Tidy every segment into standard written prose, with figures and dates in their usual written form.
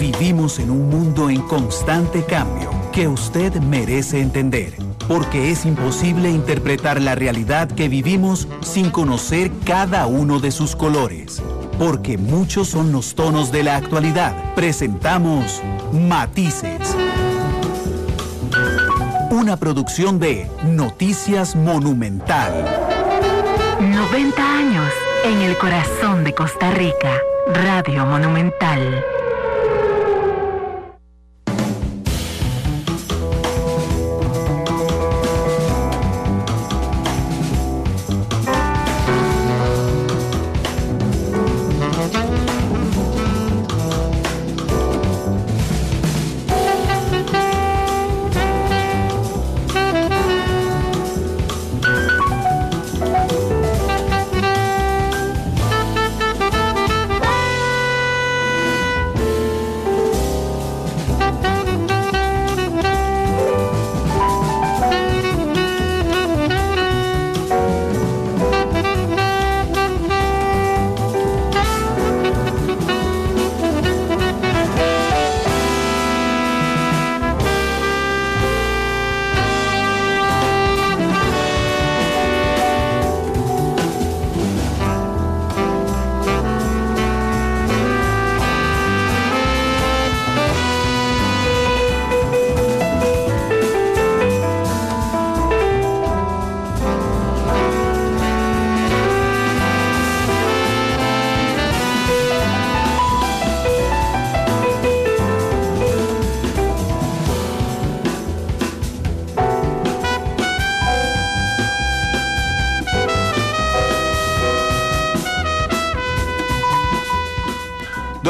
Vivimos en un mundo en constante cambio que usted merece entender, porque es imposible interpretar la realidad que vivimos sin conocer cada uno de sus colores. Porque muchos son los tonos de la actualidad. Presentamos Matices. Una producción de Noticias Monumental. 90 años en el corazón de Costa Rica. Radio Monumental.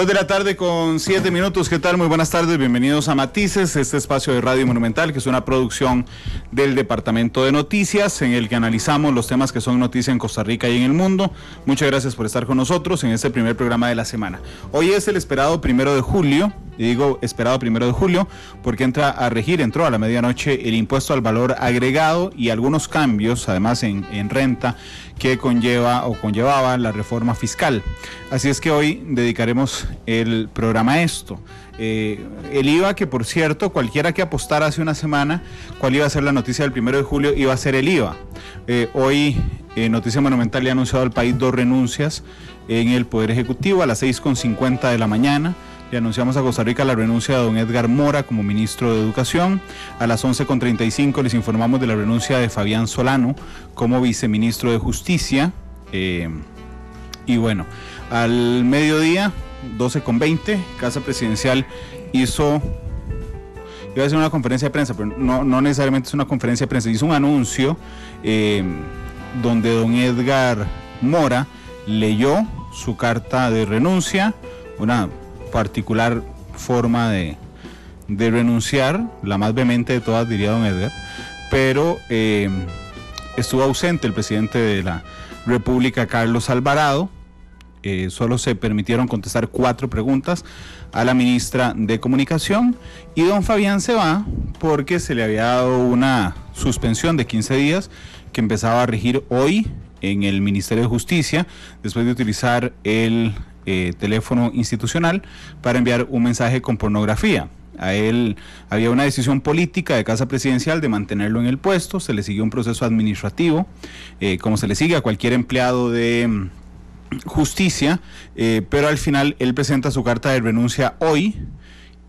De la tarde con 7 minutos. ¿Qué tal? Muy buenas tardes, bienvenidos a Matices, este espacio de Radio Monumental, que es una producción del Departamento de Noticias, en el que analizamos los temas que son noticia en Costa Rica y en el mundo. Muchas gracias por estar con nosotros en este primer programa de la semana. Hoy es el esperado 1 de julio, y digo esperado 1 de julio, porque entró a la medianoche el impuesto al valor agregado y algunos cambios, además en renta, que conllevaba la reforma fiscal. Así es que hoy dedicaremos el programa a esto. El IVA, que por cierto, cualquiera que apostara hace una semana cuál iba a ser la noticia del 1 de julio, iba a ser el IVA. Hoy Noticia Monumental le ha anunciado al país 2 renuncias en el Poder Ejecutivo. A las 6:50 de la mañana le anunciamos a Costa Rica la renuncia de don Edgar Mora como ministro de Educación. A las 11:35 les informamos de la renuncia de Fabián Solano como viceministro de Justicia. Y bueno, al mediodía, 12:20, Casa Presidencial hizo, iba a hacer una conferencia de prensa, pero no necesariamente es una conferencia de prensa, hizo un anuncio donde don Edgar Mora leyó su carta de renuncia, una particular forma de renunciar, la más vehemente de todas, diría don Edgar, pero estuvo ausente el presidente de la República, Carlos Alvarado. Solo se permitieron contestar 4 preguntas a la ministra de Comunicación, y don Fabián se va porque se le había dado una suspensión de 15 días que empezaba a regir hoy en el Ministerio de Justicia, después de utilizar el teléfono institucional para enviar un mensaje con pornografía. A él había una decisión política de Casa Presidencial de mantenerlo en el puesto, se le siguió un proceso administrativo, como se le sigue a cualquier empleado de Justicia, pero al final él presenta su carta de renuncia hoy,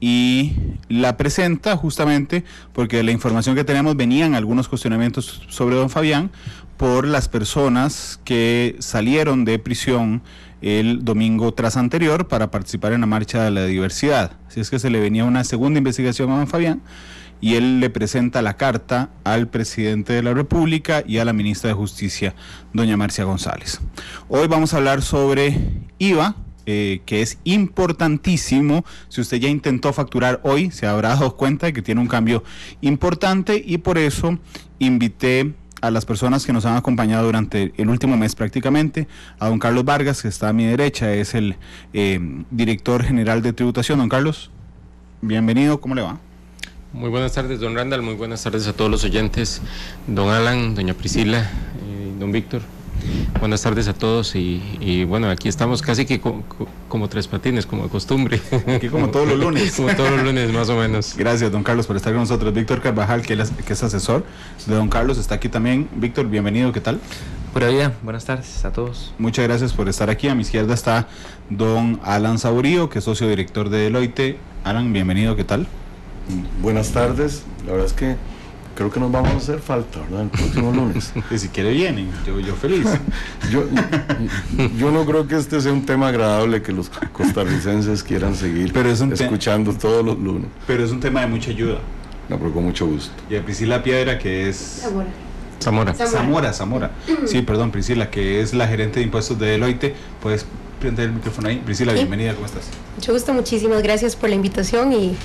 y la presenta justamente porque de la información que tenemos venían algunos cuestionamientos sobre don Fabián por las personas que salieron de prisión el domingo tras anterior para participar en la marcha de la diversidad. Así es que se le venía una segunda investigación a don Fabián, y él le presenta la carta al presidente de la República y a la ministra de Justicia, doña Marcia González. Hoy vamos a hablar sobre IVA, que es importantísimo. Si usted ya intentó facturar hoy, se habrá dado cuenta de que tiene un cambio importante, y por eso invité a las personas que nos han acompañado durante el último mes prácticamente, a don Carlos Vargas, que está a mi derecha, es el director general de tributación. Don Carlos, bienvenido, ¿cómo le va? Muy buenas tardes, don Randall, muy buenas tardes a todos los oyentes, don Alan, doña Priscila, don Víctor. Buenas tardes a todos y bueno, aquí estamos casi que como tres patines, como de costumbre. Aquí como todos los lunes. Como todos los lunes, más o menos. Gracias, don Carlos, por estar con nosotros. Víctor Carvajal, que es asesor de don Carlos, está aquí también. Víctor, bienvenido, ¿qué tal? Pura vida, buenas tardes a todos. Muchas gracias por estar aquí. A mi izquierda está don Alan Saborío, que es socio director de Deloitte. Alan, bienvenido, ¿qué tal? Buenas tardes, la verdad es que creo que nos vamos a hacer falta, ¿verdad? El próximo lunes. Y si quiere vienen, yo feliz. yo no creo que este sea un tema agradable que los costarricenses quieran seguir escuchando todos los lunes. Pero es un tema de mucha ayuda. No, pero con mucho gusto. Y a Priscila Piedra, que es... Zamora. Sí, perdón, Priscila, que es la gerente de impuestos de Deloitte. Puedes prender el micrófono ahí. Priscila, bienvenida, ¿cómo estás? Mucho gusto, muchísimas gracias por la invitación y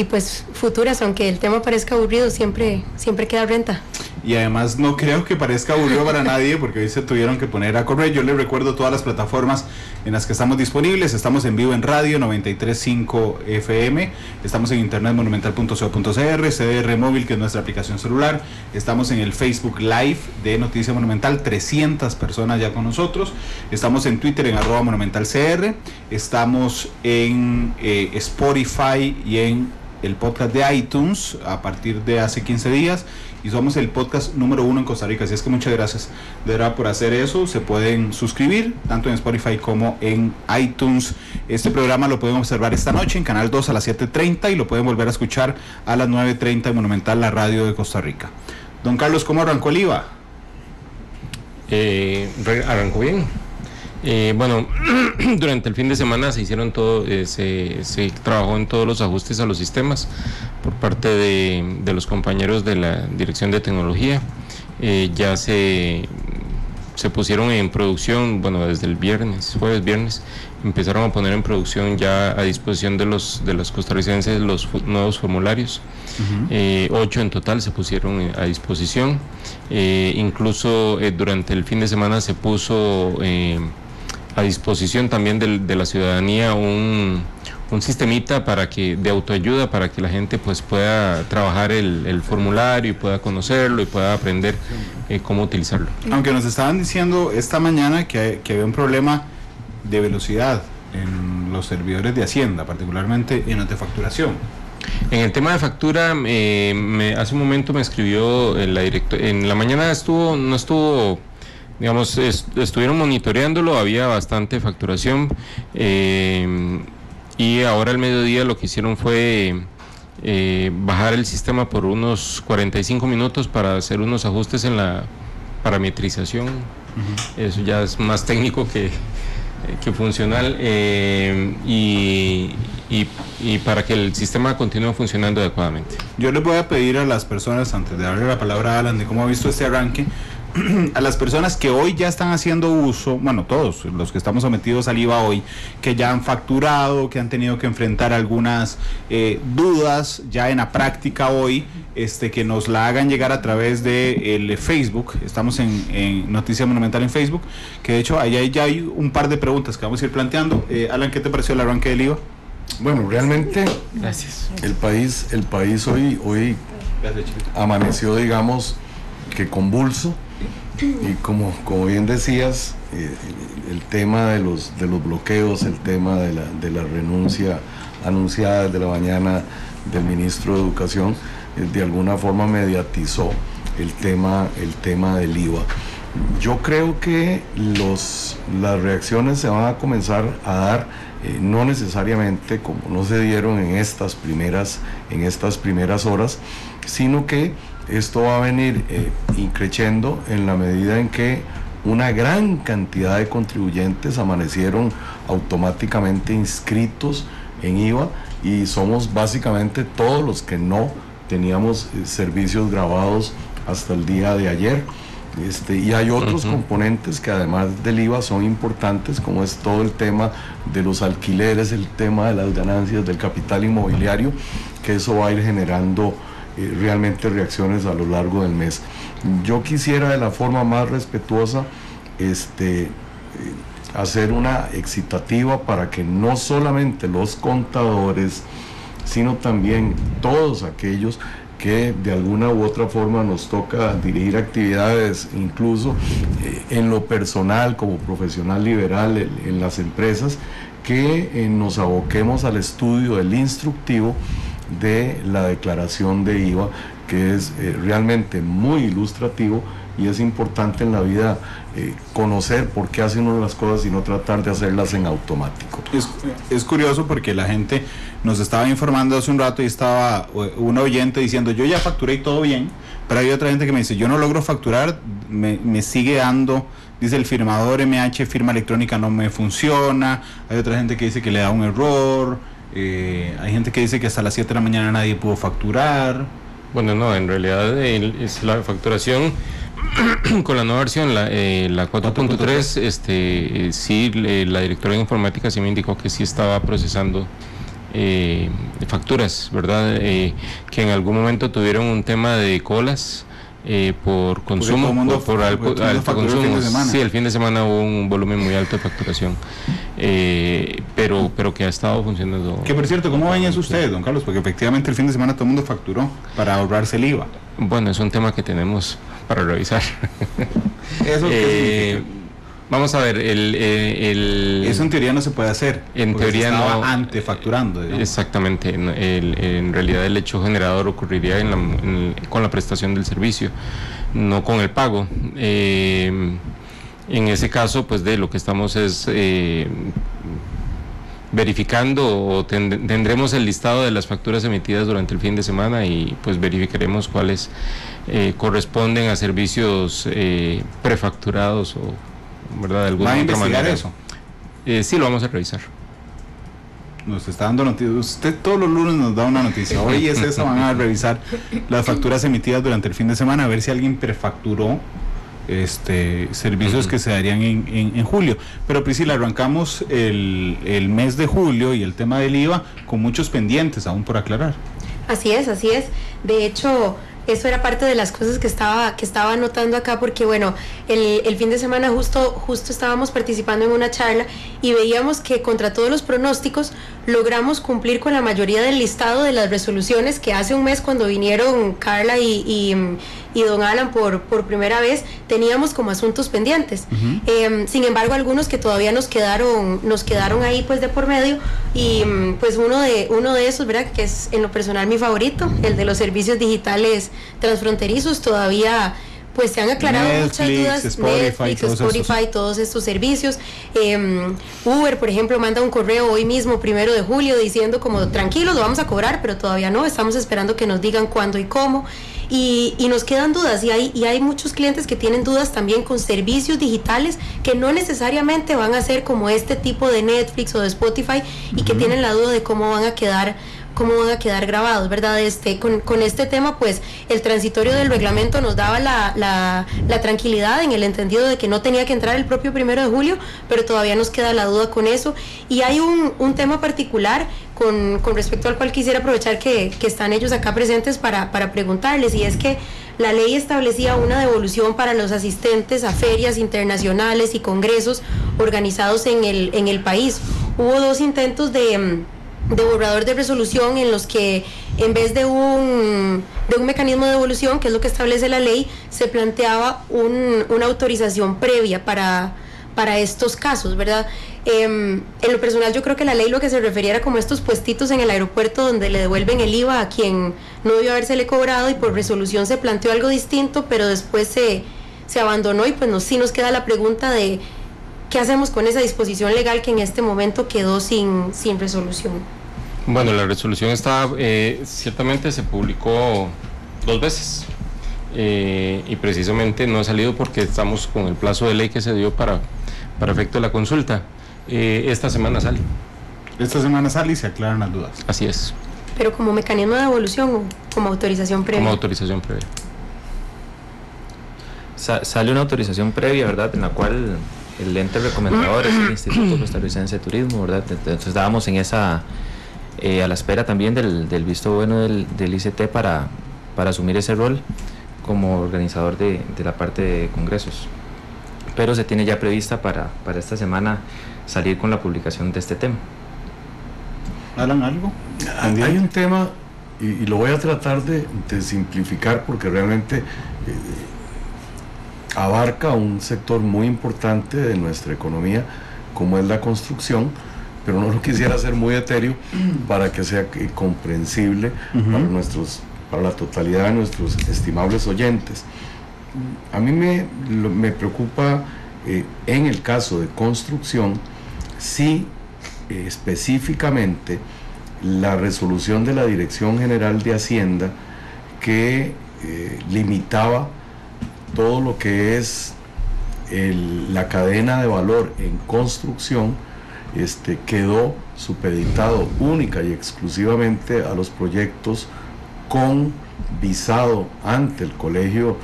pues futuras, aunque el tema parezca aburrido, siempre queda renta. Y además no creo que parezca aburrido para nadie, porque hoy se tuvieron que poner a correr. Yo les recuerdo todas las plataformas en las que estamos disponibles. Estamos en vivo en radio 93.5 FM, estamos en internet monumental.co.cr, CDR móvil, que es nuestra aplicación celular. Estamos en el Facebook Live de Noticia Monumental, 300 personas ya con nosotros. Estamos en Twitter en @monumentalcr. Estamos en Spotify y en el podcast de iTunes a partir de hace 15 días. Y somos el podcast número 1 en Costa Rica, así es que muchas gracias de verdad por hacer eso. Se pueden suscribir tanto en Spotify como en iTunes. Este programa lo pueden observar esta noche en Canal 2 a las 7:30 y lo pueden volver a escuchar a las 9:30 en Monumental, la radio de Costa Rica. Don Carlos, ¿cómo arrancó el IVA? Arrancó bien. Bueno, durante el fin de semana se hicieron se trabajó en todos los ajustes a los sistemas por parte de los compañeros de la Dirección de Tecnología. Ya se pusieron en producción, bueno, desde el jueves viernes, empezaron a poner en producción ya a disposición de los costarricenses los nuevos formularios. 8 en total se pusieron a disposición. Incluso durante el fin de semana se puso a disposición también de la ciudadanía un sistemita de autoayuda para que la gente pues pueda trabajar el formulario y pueda conocerlo y pueda aprender cómo utilizarlo. Aunque nos estaban diciendo esta mañana que había un problema de velocidad en los servidores de Hacienda, particularmente en la de facturación. En el tema de factura, hace un momento me escribió la directora. En la mañana no estuvo, digamos, estuvieron monitoreándolo, había bastante facturación, y ahora al mediodía lo que hicieron fue bajar el sistema por unos 45 minutos para hacer unos ajustes en la parametrización. Eso ya es más técnico que funcional, y para que el sistema continúe funcionando adecuadamente. Yo les voy a pedir a las personas, antes de darle la palabra a Alan, de cómo ha visto este arranque, a las personas que hoy ya están haciendo uso, bueno, todos los que estamos sometidos al IVA hoy, que ya han facturado, que han tenido que enfrentar algunas dudas ya en la práctica hoy, que nos la hagan llegar a través de el Facebook. Estamos en Noticia Monumental en Facebook, que de hecho ahí ya hay un par de preguntas que vamos a ir planteando. Alan, ¿qué te pareció el arranque del IVA? Bueno, realmente Gracias. el país hoy amaneció, digamos, que convulso. Y como bien decías, el tema de los bloqueos, el tema de la renuncia anunciada desde la mañana del ministro de Educación, de alguna forma mediatizó el tema del IVA. Yo creo que las reacciones se van a comenzar a dar, no necesariamente como no se dieron en estas primeras horas, sino que esto va a venir increciendo en la medida en que una gran cantidad de contribuyentes amanecieron automáticamente inscritos en IVA, y somos básicamente todos los que no teníamos servicios grabados hasta el día de ayer. Y hay otros componentes que además del IVA son importantes, como es todo el tema de los alquileres, el tema de las ganancias del capital inmobiliario, que eso va a ir generando realmente reacciones a lo largo del mes. Yo quisiera, de la forma más respetuosa, hacer una excitativa para que no solamente los contadores, sino también todos aquellos que de alguna u otra forma nos toca dirigir actividades, incluso en lo personal, como profesional liberal en las empresas, que nos aboquemos al estudio del instructivo de la declaración de IVA, que es realmente muy ilustrativo, y es importante en la vida conocer por qué hace uno las cosas y no tratar de hacerlas en automático. Es curioso porque la gente nos estaba informando hace un rato y estaba un oyente diciendo: yo ya facturé y todo bien, pero hay otra gente que me dice: yo no logro facturar, me sigue dando, dice, el firmador MH firma electrónica no me funciona. Hay otra gente que dice que le da un error, hay gente que dice que hasta las 7 de la mañana nadie pudo facturar. Bueno, no, en realidad es la facturación con la nueva versión, la 4.3, sí, la directora de informática sí me indicó que sí estaba procesando facturas, ¿verdad? Que en algún momento tuvieron un tema de colas por consumo, por alto consumo. Sí, el fin de semana hubo un volumen muy alto de facturación, pero que ha estado funcionando. Que por cierto, ¿cómo ven eso ustedes, don Carlos? Porque efectivamente el fin de semana todo el mundo facturó para ahorrarse el IVA. Bueno, es un tema que tenemos para revisar. ¿Eso vamos a ver, eso en teoría no se puede hacer. En teoría se estaba no. Antefacturando, digamos. Exactamente. En realidad el hecho generador ocurriría con la prestación del servicio, no con el pago. En ese caso, pues de lo que estamos es verificando, o tendremos el listado de las facturas emitidas durante el fin de semana y pues verificaremos cuáles corresponden a servicios prefacturados o, ¿verdad?, de alguna otra manera. Eso? Sí, lo vamos a revisar. Nos está dando noticias. Usted todos los lunes nos da una noticia. Hoy es eso, van a revisar las facturas emitidas durante el fin de semana, a ver si alguien prefacturó servicios que se darían en julio. Pero Priscila, arrancamos el mes de julio y el tema del IVA con muchos pendientes aún por aclarar. Así es. De hecho, eso era parte de las cosas que estaba anotando acá, porque bueno, el fin de semana justo estábamos participando en una charla y veíamos que contra todos los pronósticos logramos cumplir con la mayoría del listado de las resoluciones que hace un mes, cuando vinieron Carla y don Alan por primera vez, teníamos como asuntos pendientes. Sin embargo, algunos que todavía nos quedaron ahí pues de por medio, y pues uno de esos, ¿verdad?, que es en lo personal mi favorito, el de los servicios digitales transfronterizos. Todavía pues se han aclarado muchas dudas. Spotify, todos estos servicios. Uber, por ejemplo, manda un correo hoy mismo, 1 de julio, diciendo como: tranquilos, lo vamos a cobrar, pero todavía no, estamos esperando que nos digan cuándo y cómo. Y nos quedan dudas, y hay muchos clientes que tienen dudas también con servicios digitales que no necesariamente van a ser como este tipo de Netflix o de Spotify, y que tienen la duda de cómo van a quedar grabados, ¿verdad? Con este tema, pues el transitorio del reglamento nos daba la tranquilidad, en el entendido de que no tenía que entrar el propio 1 de julio, pero todavía nos queda la duda con eso. Y hay un tema particular con respecto al cual quisiera aprovechar que están ellos acá presentes para preguntarles, y es que la ley establecía una devolución para los asistentes a ferias internacionales y congresos organizados en el país. Hubo 2 intentos de borrador de resolución en los que, en vez de un mecanismo de devolución, que es lo que establece la ley, se planteaba una autorización previa para estos casos, ¿verdad? En lo personal, yo creo que la ley lo que se refería era como estos puestitos en el aeropuerto donde le devuelven el IVA a quien no debió habérsele cobrado, y por resolución se planteó algo distinto, pero después se abandonó, y pues sí nos queda la pregunta de ¿qué hacemos con esa disposición legal que en este momento quedó sin resolución? Bueno, la resolución ciertamente se publicó 2 veces, y precisamente no ha salido porque estamos con el plazo de ley que se dio para efecto de la consulta. Esta semana sale. Esta semana sale y se aclaran las dudas. Así es. ¿Pero como mecanismo de devolución o como autorización previa? Como autorización previa. Sale una autorización previa, ¿verdad?, en la cual el ente recomendador es el Instituto Costarricense de Turismo, ¿verdad? Entonces estábamos en esa, a la espera también del visto bueno del ICT para asumir ese rol como organizador de la parte de congresos. Pero se tiene ya prevista para esta semana salir con la publicación de este tema. ¿Hablan algo? Hay un tema y lo voy a tratar de simplificar porque realmente abarca un sector muy importante de nuestra economía, como es la construcción, pero no lo quisiera hacer muy etéreo para que sea comprensible para la totalidad de nuestros estimables oyentes. A mí me preocupa en el caso de construcción, sí, específicamente la resolución de la Dirección General de Hacienda que limitaba todo lo que es la cadena de valor en construcción, quedó supeditado única y exclusivamente a los proyectos con visado ante el Colegio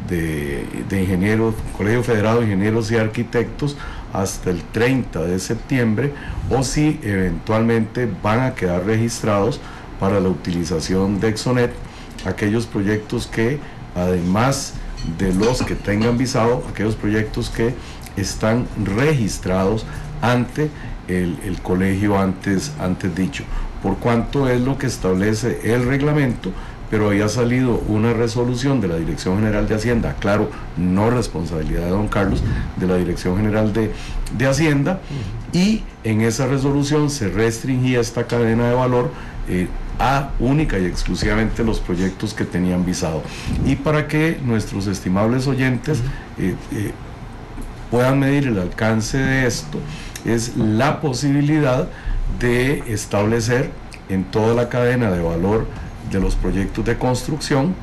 de Ingenieros, Colegio Federado de Ingenieros y Arquitectos hasta el 30 de septiembre, o si eventualmente van a quedar registrados para la utilización de Exonet aquellos proyectos que, además de los que tengan visado, aquellos proyectos que están registrados ante el colegio antes dicho, por cuanto es lo que establece el reglamento. Pero había salido una resolución de la Dirección General de Hacienda, claro, no responsabilidad de don Carlos, de la Dirección General de Hacienda, y en esa resolución se restringía esta cadena de valor a única y exclusivamente los proyectos que tenían visado. Y para que nuestros estimables oyentes puedan medir el alcance de esto, es la posibilidad de establecer en toda la cadena de valor de los proyectos de construcción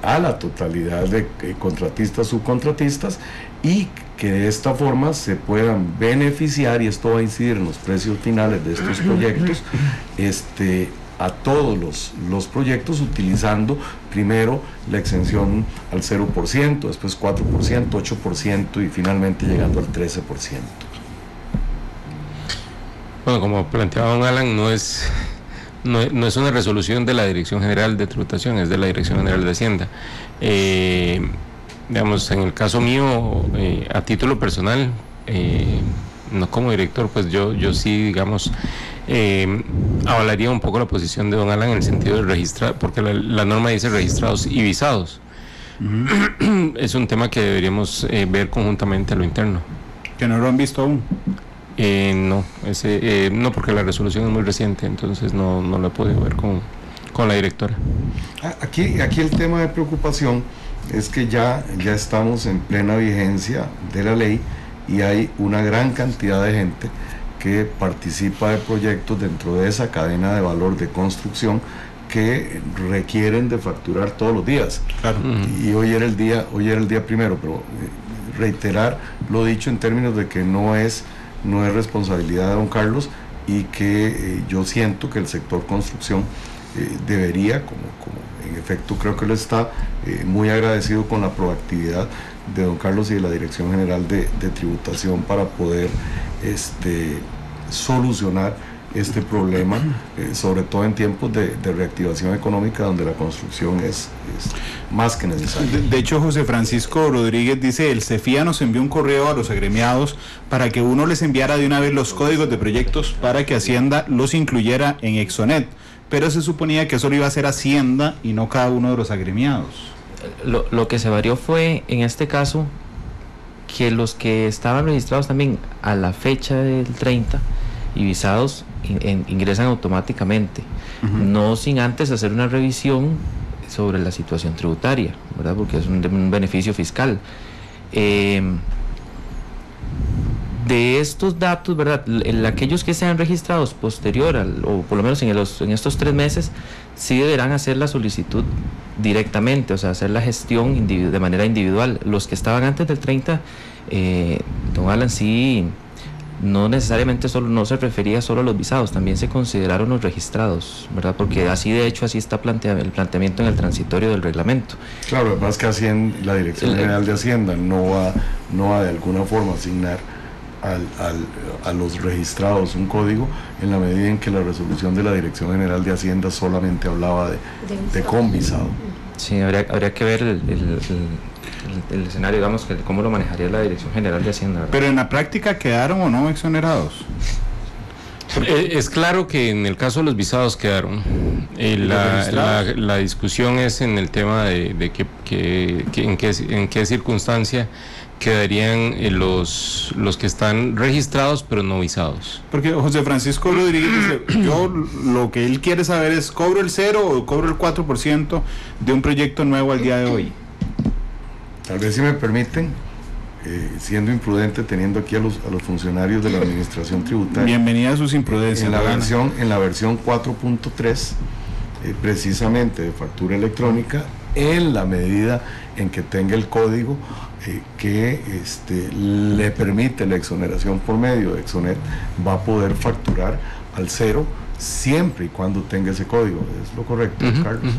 a la totalidad de contratistas, subcontratistas, y que de esta forma se puedan beneficiar, y esto va a incidir en los precios finales de estos proyectos, a todos los proyectos, utilizando primero la exención al 0%, después 4%, 8% y finalmente llegando al 13%. Bueno, como planteaba don Alan, no es una resolución de la Dirección General de Tributación, es de la Dirección General de Hacienda. Digamos, en el caso mío, a título personal, no como director, pues yo sí, digamos, avalaría un poco la posición de don Alan en el sentido de registrar, porque la norma dice registrados y visados. Es un tema que deberíamos ver conjuntamente a lo interno. ¿Que no lo han visto aún? No, porque la resolución es muy reciente, entonces no lo he podido ver con la directora. Aquí el tema de preocupación es que ya estamos en plena vigencia de la ley y hay una gran cantidad de gente que participa de proyectos dentro de esa cadena de valor de construcción que requieren de facturar todos los días. Claro. Y hoy era el día primero, pero reiterar lo dicho en términos de que no es responsabilidad de don Carlos, y que yo siento que el sector construcción debería, como en efecto creo que lo está, muy agradecido con la proactividad de don Carlos y de la Dirección General de Tributación para poder solucionar este problema, sobre todo en tiempos de reactivación económica donde la construcción es más que necesaria. De hecho, José Francisco Rodríguez dice: el CEFIA nos envió un correo a los agremiados para que uno les enviara de una vez los códigos de proyectos para que Hacienda los incluyera en Exonet, pero se suponía que solo iba a ser Hacienda y no cada uno de los agremiados. Lo que se varió fue, en este caso, que los que estaban registrados también a la fecha del 30 y visados ingresan automáticamente, no sin antes hacer una revisión sobre la situación tributaria, ¿verdad? Porque es un beneficio fiscal. De estos datos, ¿verdad? Aquellos que sean registrados posterior o por lo menos en estos 3 meses, sí deberán hacer la solicitud directamente, o sea, hacer la gestión de manera individual. Los que estaban antes del 30, don Alan, sí, no necesariamente no se refería solo a los visados, también se consideraron los registrados, ¿verdad? Porque así está el planteamiento en el transitorio del reglamento. Claro, además que la Dirección General de Hacienda no va de alguna forma a asignar a los registrados un código, en la medida en que la resolución de la Dirección General de Hacienda solamente hablaba de con visado. Sí, habría que ver el escenario, digamos, cómo lo manejaría la Dirección General de Hacienda, ¿verdad? Pero en la práctica, ¿quedaron o no exonerados? Es claro que en el caso de los visados quedaron. La discusión es en el tema de en qué circunstancia quedarían los que están registrados pero no visados. Porque José Francisco Rodríguez dice, yo lo que él quiere saber es, ¿cobro el 0 o cobro el 4% de un proyecto nuevo al día de hoy? Tal vez, si me permiten, siendo imprudente, teniendo aquí a los funcionarios de la administración tributaria. Bienvenida a sus imprudencias. En la versión 4.3, precisamente de factura electrónica, en la medida en que tenga el código que le permite la exoneración por medio de Exonet, va a poder facturar al 0 siempre y cuando tenga ese código. ¿Es lo correcto, Carlos?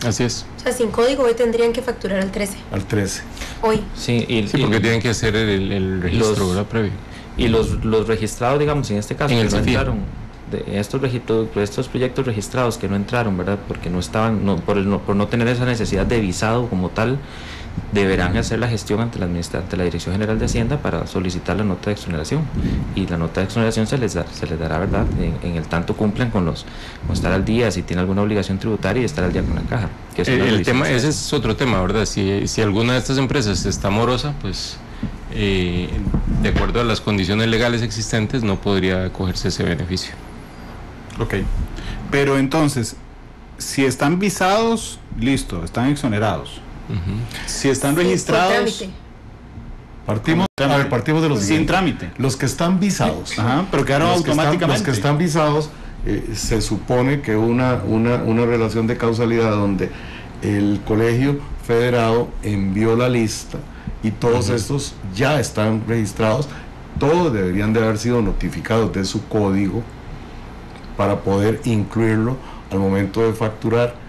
Así es. O sea, sin código hoy tendrían que facturar al 13. Al 13. Hoy. Sí, porque tienen que hacer el registro, ¿verdad? Previo. Y los registrados, digamos, en este caso, en que el no CEFI. entraron, de estos proyectos registrados que no entraron, ¿verdad? Porque no estaban, por no tener esa necesidad de visado como tal, deberán hacer la gestión ante la Dirección General de Hacienda para solicitar la nota de exoneración, y la nota de exoneración se les dará, ¿verdad? En el tanto cumplen con estar al día, si tiene alguna obligación tributaria, y estar al día con la caja. Que es ese es otro tema, ¿verdad? Si alguna de estas empresas está morosa, pues de acuerdo a las condiciones legales existentes no podría acogerse ese beneficio. Ok, pero entonces, si están visados, listo, están exonerados. Si están registrados, partimos de los sin trámite. Los que están visados, pero quedaron automáticamente. Los que están visados, se supone que una relación de causalidad donde el colegio federado envió la lista y todos estos ya están registrados. Todos deberían de haber sido notificados de su código para poder incluirlo al momento de facturar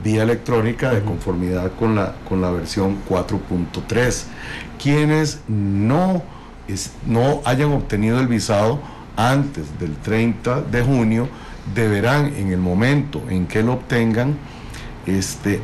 vía electrónica de conformidad con la versión 4.3. Quienes no hayan obtenido el visado antes del 30 de junio deberán, en el momento en que lo obtengan,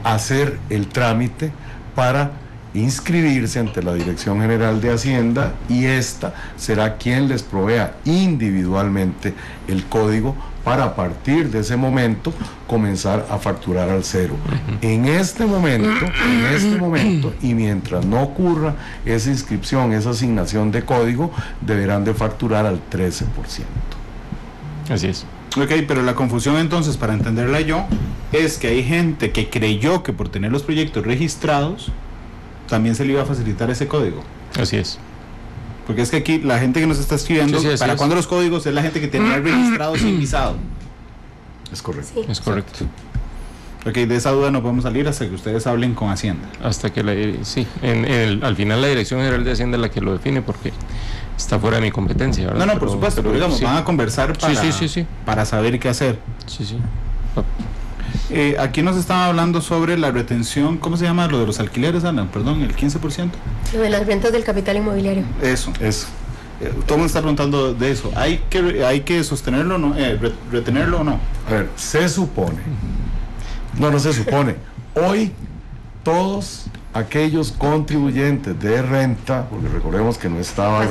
hacer el trámite para inscribirse ante la Dirección General de Hacienda, y esta será quien les provea individualmente el código para, a partir de ese momento, comenzar a facturar al 0. En este momento, y mientras no ocurra esa inscripción, esa asignación de código, deberán de facturar al 13%. Así es. Ok, pero la confusión entonces, para entenderla yo, es que hay gente que creyó que por tener los proyectos registrados también se le iba a facilitar ese código. Así es. Porque es que aquí la gente que nos está escribiendo, ¿para cuándo los códigos? Es la gente que tenía registrado sin visado. Es correcto. Sí. Es correcto. Ok, de esa duda no podemos salir hasta que ustedes hablen con Hacienda. Hasta que al final la Dirección General de Hacienda es la que lo define, porque está fuera de mi competencia, ¿verdad? No, por supuesto, pero digamos, van a conversar para saber qué hacer. Sí. Aquí nos estaban hablando sobre la retención, ¿cómo se llama? Lo de los alquileres, Ana, perdón, el 15%. Lo de las rentas del capital inmobiliario. Eso. Todo el mundo está preguntando de eso. ¿Hay que sostenerlo o no? ¿Retenerlo o no? A ver, se supone. No se supone. Hoy, todos aquellos contribuyentes de renta, porque recordemos que no estaba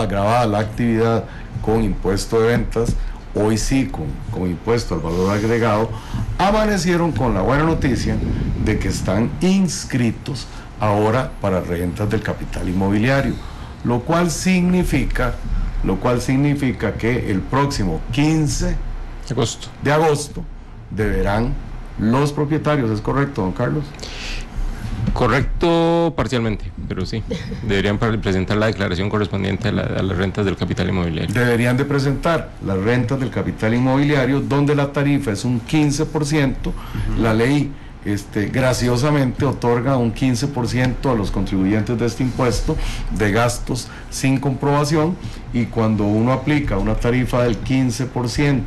grabada la actividad con impuesto de ventas, hoy sí con impuesto al valor agregado, amanecieron con la buena noticia de que están inscritos ahora para rentas del capital inmobiliario, lo cual significa que el próximo 15 de agosto deberán los propietarios, ¿es correcto, don Carlos? Correcto parcialmente, pero sí, deberían presentar la declaración correspondiente a las rentas del capital inmobiliario. Deberían de presentar las rentas del capital inmobiliario, donde la tarifa es un 15%, la ley graciosamente otorga un 15% a los contribuyentes de este impuesto de gastos sin comprobación, y cuando uno aplica una tarifa del 15%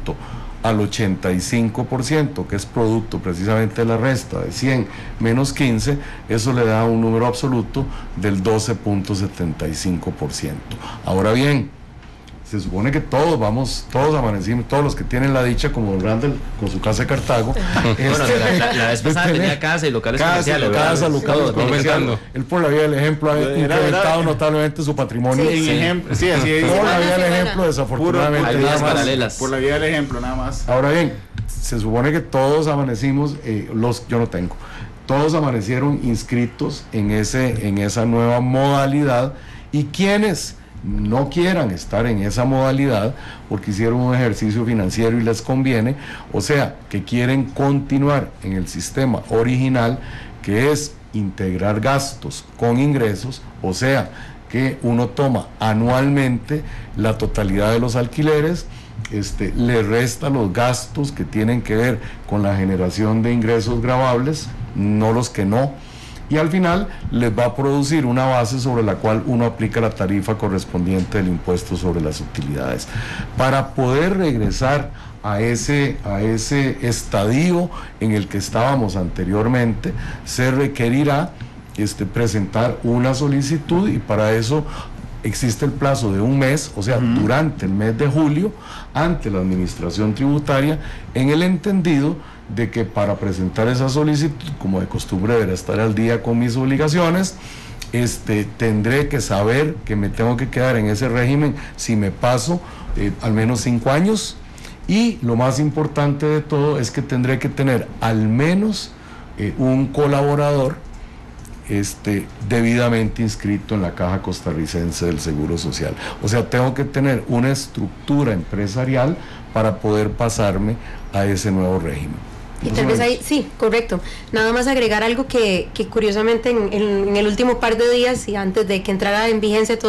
al 85%, que es producto precisamente de la resta de 100 menos 15, eso le da un número absoluto del 12.75%. Ahora bien, se supone que todos amanecimos, todos los que tienen la dicha, como don Randall con su casa de Cartago. Bueno, la vez pasada tenía casa y locales comerciales. Él por la vía del ejemplo ha incrementado notablemente su patrimonio. Sí, así es. Por la vía del ejemplo, desafortunadamente. Hay vías paralelas. Por la vía del ejemplo, nada más. Ahora bien, se supone que todos amanecimos, yo no tengo, todos amanecieron inscritos en esa nueva modalidad, y quienes no quieran estar en esa modalidad porque hicieron un ejercicio financiero y les conviene, o sea, que quieren continuar en el sistema original, que es integrar gastos con ingresos, o sea, que uno toma anualmente la totalidad de los alquileres, le resta los gastos que tienen que ver con la generación de ingresos gravables, no los que no, y al final les va a producir una base sobre la cual uno aplica la tarifa correspondiente del impuesto sobre las utilidades. Para poder regresar a ese estadio en el que estábamos anteriormente, se requerirá presentar una solicitud, y para eso existe el plazo de un mes, o sea, durante el mes de julio, ante la administración tributaria, en el entendido de que para presentar esa solicitud, como de costumbre deberá estar al día con mis obligaciones, tendré que saber que me tengo que quedar en ese régimen si me paso al menos 5 años, y lo más importante de todo es que tendré que tener al menos un colaborador debidamente inscrito en la Caja Costarricense del Seguro Social. O sea, tengo que tener una estructura empresarial para poder pasarme a ese nuevo régimen. Y tal vez ahí, sí, correcto. Nada más agregar algo que curiosamente en el último par de días y antes de que entrara en vigencia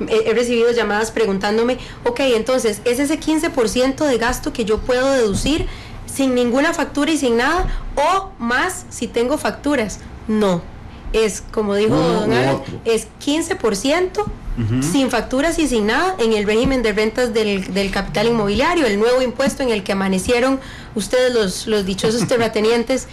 he recibido llamadas preguntándome, ok, entonces, ¿es ese 15% de gasto que yo puedo deducir sin ninguna factura y sin nada, o más si tengo facturas? No, es como dijo don Alan, es 15%, sin facturas y sin nada, en el régimen de rentas del capital inmobiliario, el nuevo impuesto en el que amanecieron ustedes los dichosos terratenientes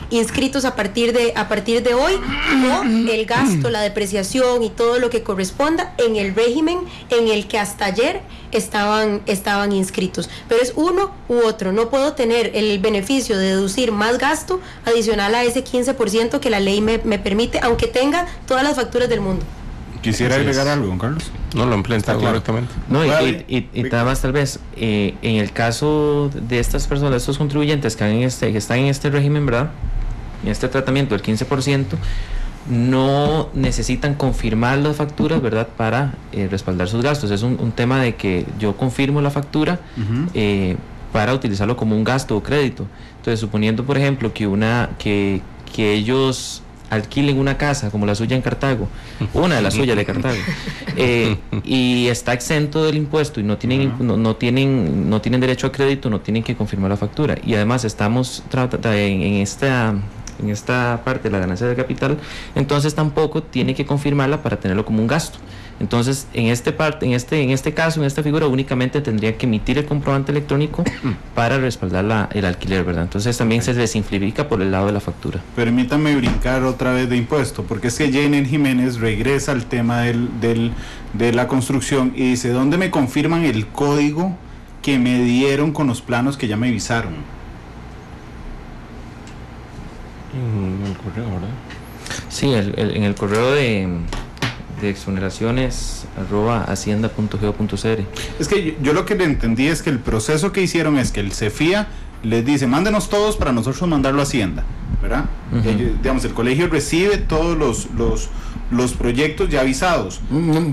inscritos a partir de hoy, o el gasto, la depreciación y todo lo que corresponda en el régimen en el que hasta ayer estaban inscritos. Pero es uno u otro, no puedo tener el beneficio de deducir más gasto adicional a ese 15% que la ley me permite, aunque tenga todas las facturas del mundo. ¿Quisiera agregar algo, don Carlos? No, lo implementado correctamente. No, y nada más tal vez, en el caso de estas personas, de estos contribuyentes que están en este régimen, ¿verdad?, en este tratamiento del 15%, no necesitan confirmar las facturas, ¿verdad?, para respaldar sus gastos. Es un tema de que yo confirmo la factura para utilizarlo como un gasto o crédito. Entonces, suponiendo, por ejemplo, que ellos alquilen una casa como la suya en Cartago, una de las suyas de Cartago, y está exento del impuesto y no tienen derecho a crédito, no tienen que confirmar la factura. Y además estamos en esta parte de la ganancia de capital, entonces tampoco tiene que confirmarla para tenerlo como un gasto. Entonces, en este caso, en esta figura, únicamente tendría que emitir el comprobante electrónico para respaldar el alquiler, ¿verdad? Entonces también se simplifica por el lado de la factura. Permítame brincar otra vez de impuesto, porque es que Jane Jiménez regresa al tema de la construcción y dice, ¿dónde me confirman el código que me dieron con los planos que ya me avisaron? En el correo, ¿verdad? Sí, en el correo de exoneraciones @hacienda.go.cr. Es que yo lo que le entendí es que el proceso que hicieron es que el CEFIA les dice, mándenos todos para nosotros mandarlo a Hacienda, ¿verdad? Digamos, el colegio recibe todos los proyectos ya avisados.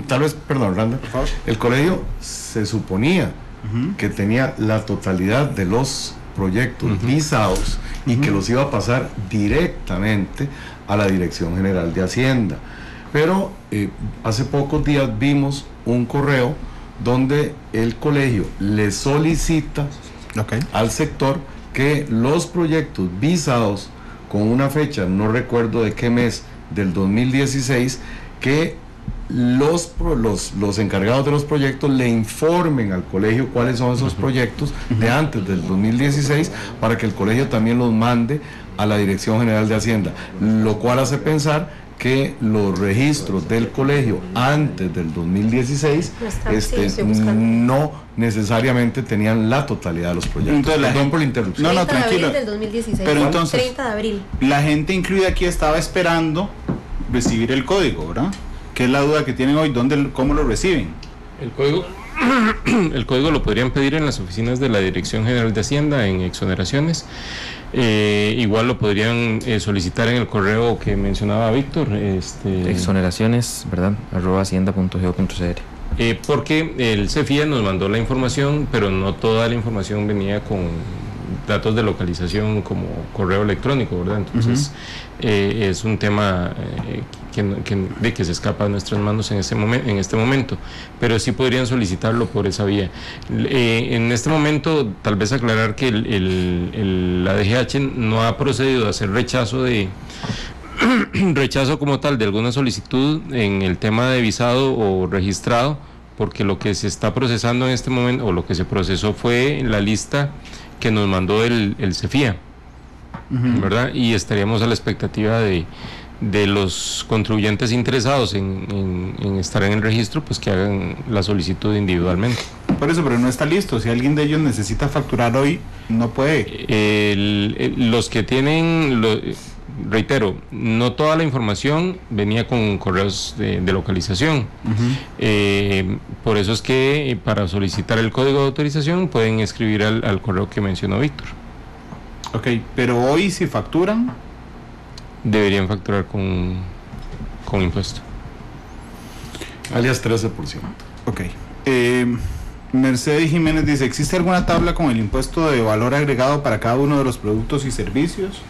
Tal vez, perdón, Randa, por favor. El colegio se suponía que tenía la totalidad de los proyectos visados y que los iba a pasar directamente a la Dirección General de Hacienda. Pero hace pocos días vimos un correo donde el colegio le solicita al sector que los proyectos visados con una fecha, no recuerdo de qué mes, del 2016, que los encargados de los proyectos le informen al colegio cuáles son esos proyectos de antes del 2016 para que el colegio también los mande a la Dirección General de Hacienda, lo cual hace pensar que los registros del colegio antes del 2016 no necesariamente tenían la totalidad de los proyectos. Entonces, perdón por la interrupción. No, tranquilo. Del 2016. Pero entonces, 30 de abril. La gente incluida aquí estaba esperando recibir el código, ¿verdad? ¿Qué es la duda que tienen hoy? ¿Cómo lo reciben? El código lo podrían pedir en las oficinas de la Dirección General de Hacienda en exoneraciones. Igual lo podrían solicitar en el correo que mencionaba Víctor. Exoneraciones, ¿verdad? @hacienda.go.cr. Porque el CEFIA nos mandó la información, pero no toda la información venía con datos de localización como correo electrónico, ¿verdad? Entonces, es un tema que se escapa de nuestras manos en este momento, pero sí podrían solicitarlo por esa vía. En este momento, tal vez aclarar que la DGH no ha procedido a hacer rechazo como tal de alguna solicitud en el tema de visado o registrado, porque lo que se está procesando en este momento, o lo que se procesó, fue la lista que nos mandó el CEFIA, ¿verdad? Y estaríamos a la expectativa de los contribuyentes interesados en estar en el registro, pues que hagan la solicitud individualmente. Por eso, pero no está listo. Si alguien de ellos necesita facturar hoy, no puede. Los que tienen, reitero, no toda la información venía con correos de localización. Por eso es que para solicitar el código de autorización pueden escribir al correo que mencionó Víctor. Ok, pero hoy si facturan, deberían facturar con impuesto. Alias 13%. Ok. Mercedes Jiménez dice, ¿existe alguna tabla con el impuesto de valor agregado para cada uno de los productos y servicios?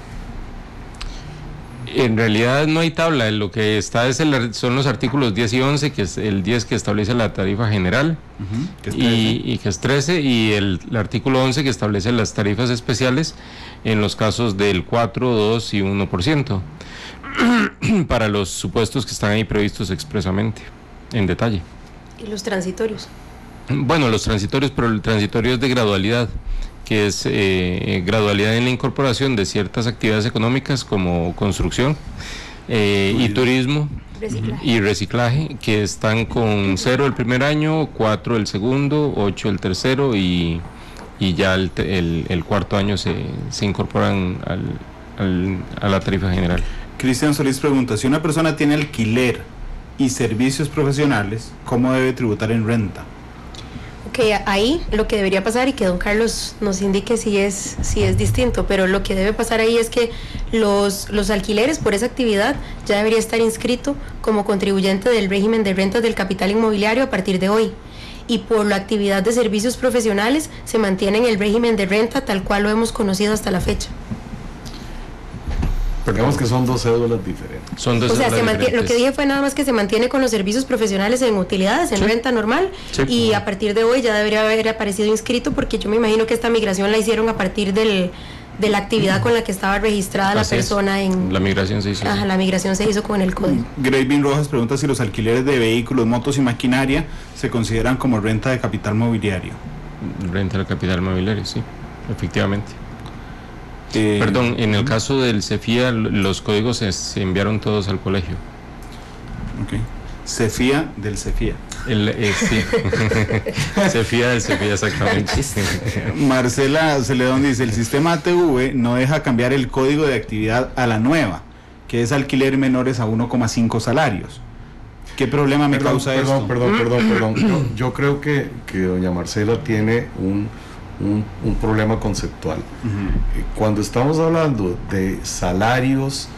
En realidad no hay tabla, lo que está son los artículos 10 y 11, que es el 10 que establece la tarifa general, que es 13, y el artículo 11 que establece las tarifas especiales en los casos del 4, 2 y 1%, para los supuestos que están ahí previstos expresamente, en detalle. ¿Y los transitorios? Bueno, los transitorios, pero el transitorio es de gradualidad, que es gradualidad en la incorporación de ciertas actividades económicas como construcción y turismo y reciclaje, que están con 0 el primer año, 4 el segundo, 8 el tercero y ya el cuarto año se incorporan a la tarifa general. Cristian Solís pregunta, si una persona tiene alquiler y servicios profesionales, ¿cómo debe tributar en renta? Ok, ahí lo que debería pasar, y que don Carlos nos indique si es distinto, pero lo que debe pasar ahí es que los alquileres por esa actividad ya debería estar inscrito como contribuyente del régimen de rentas del capital inmobiliario a partir de hoy, y por la actividad de servicios profesionales se mantiene en el régimen de renta tal cual lo hemos conocido hasta la fecha. Digamos que son dos cédulas diferentes. O sea, lo que dije fue nada más que se mantiene con los servicios profesionales en utilidades, en renta normal, y a partir de hoy ya debería haber aparecido inscrito, porque yo me imagino que esta migración la hicieron a partir de la actividad con la que estaba registrada la persona en... La migración se hizo. La migración se hizo con el código. Gravin Rojas pregunta si los alquileres de vehículos, motos y maquinaria se consideran como renta de capital mobiliario. Renta de capital mobiliario, sí, efectivamente. Perdón, en el caso del CEFIA, los códigos se enviaron todos al colegio. Ok. CEFIA del CEFIA. Sí. CEFIA del CEFIA, exactamente. Marcela Celedón dice, el sistema ATV no deja cambiar el código de actividad a la nueva, que es alquiler menores a 1,5 salarios. ¿Qué problema me causa esto? Perdón. Yo creo que doña Marcela tiene un problema conceptual. Cuando estamos hablando de salarios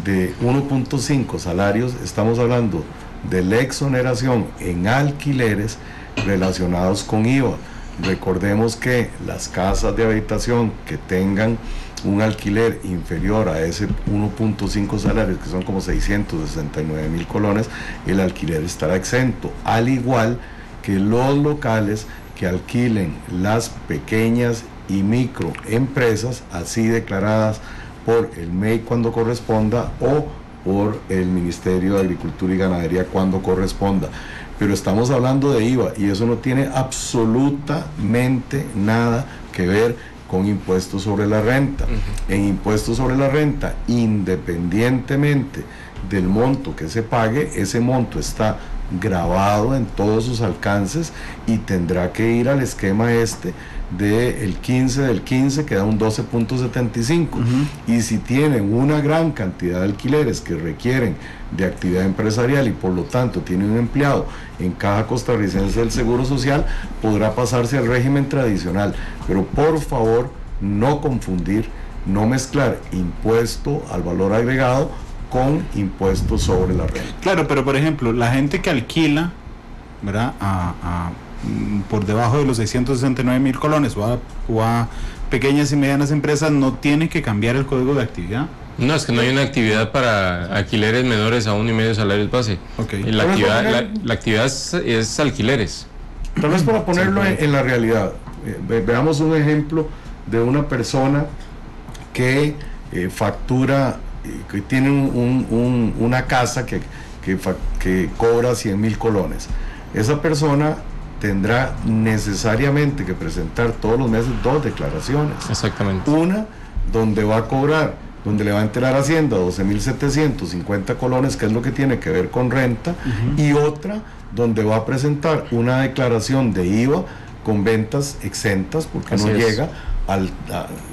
de 1.5 salarios, estamos hablando de la exoneración en alquileres relacionados con IVA. Recordemos que las casas de habitación que tengan un alquiler inferior a ese 1.5 salarios, que son como 669,000 colones, el alquiler estará exento, al igual que los locales que alquilen las pequeñas y microempresas, así declaradas por el MEI cuando corresponda o por el Ministerio de Agricultura y Ganadería cuando corresponda. Pero estamos hablando de IVA y eso no tiene absolutamente nada que ver con impuestos sobre la renta. En impuestos sobre la renta, independientemente del monto que se pague, ese monto está grabado en todos sus alcances y tendrá que ir al esquema del 15 del 15, que da un 12.75. Y si tienen una gran cantidad de alquileres que requieren de actividad empresarial y por lo tanto tiene un empleado en Caja Costarricense del Seguro Social, podrá pasarse al régimen tradicional. Pero por favor, no confundir, no mezclar impuesto al valor agregado con impuestos sobre la renta. Claro, pero por ejemplo, la gente que alquila, ¿verdad?, por debajo de los 669,000 colones o a pequeñas y medianas empresas, no tiene que cambiar el código de actividad. No, es que no hay una actividad para alquileres menores a 1,5 salarios base. Okay. La actividad es alquileres. Tal vez para ponerlo en la realidad, veamos un ejemplo de una persona que factura, que tiene una casa que cobra 100,000 colones. Esa persona tendrá necesariamente que presentar todos los meses 2 declaraciones. Exactamente. Una donde va a cobrar, donde le va a enterar a Hacienda 12,750 colones, que es lo que tiene que ver con renta, y otra donde va a presentar una declaración de IVA con ventas exentas, porque Así no es. llega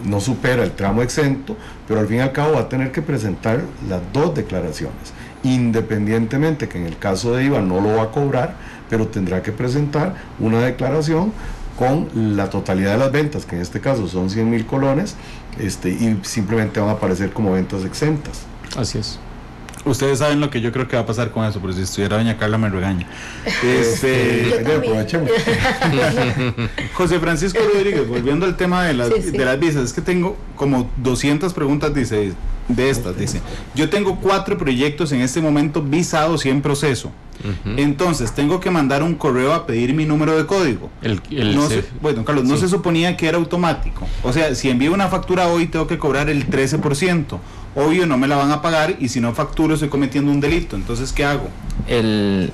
no supera el tramo exento, pero al fin y al cabo va a tener que presentar las 2 declaraciones, independientemente que en el caso de IVA no lo va a cobrar, pero tendrá que presentar una declaración con la totalidad de las ventas, que en este caso son 100,000 colones, y simplemente van a aparecer como ventas exentas. Así es. Ustedes saben lo que yo creo que va a pasar con eso, pero si estuviera doña Carla me regaña. Aprovechemos. José Francisco Rodríguez, volviendo al tema de las visas, es que tengo como 200 preguntas, dice, dice, yo tengo 4 proyectos en este momento visados y en proceso. Entonces tengo que mandar un correo a pedir mi número de código. Bueno, Carlos, no se suponía que era automático. O sea, si envío una factura hoy tengo que cobrar el 13%. Obvio, no me la van a pagar, y si no facturo estoy cometiendo un delito. Entonces, ¿qué hago? El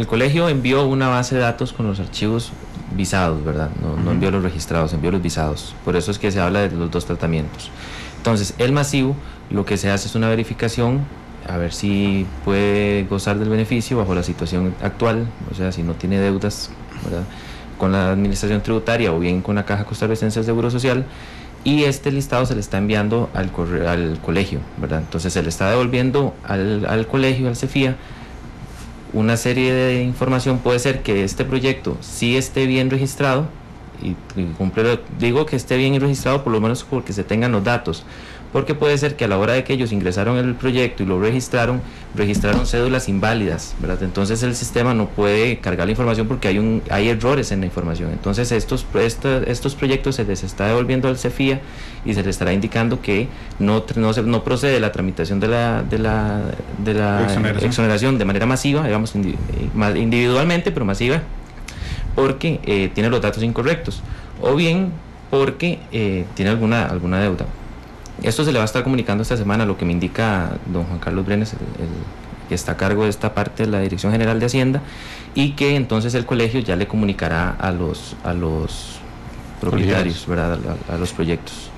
colegio envió una base de datos con los archivos visados, ¿verdad? No envió los registrados, envió los visados. Por eso es que se habla de los 2 tratamientos. Entonces, el masivo, lo que se hace es una verificación a ver si puede gozar del beneficio bajo la situación actual, o sea, si no tiene deudas, ¿verdad?, con la administración tributaria o bien con la Caja Costarricense del Seguro Social, y este listado se le está enviando al colegio, ¿verdad? Entonces se le está devolviendo al colegio, al CEFIA, una serie de información. Puede ser que este proyecto sí esté bien registrado, y cumple, digo que esté bien registrado por lo menos porque se tengan los datos, porque puede ser que a la hora de que ellos ingresaron el proyecto y lo registraron cédulas inválidas, ¿verdad? Entonces el sistema no puede cargar la información porque hay errores en la información. Entonces estos proyectos se les está devolviendo al CEFIA y se les estará indicando que no procede la tramitación de la exoneración de manera masiva, digamos individualmente, pero masiva, porque tiene los datos incorrectos, o bien porque tiene alguna deuda. Esto se le va a estar comunicando esta semana, lo que me indica don Juan Carlos Brenes, el que está a cargo de esta parte de la Dirección General de Hacienda, y que entonces el colegio ya le comunicará a los propietarios, ¿verdad?, a los proyectos.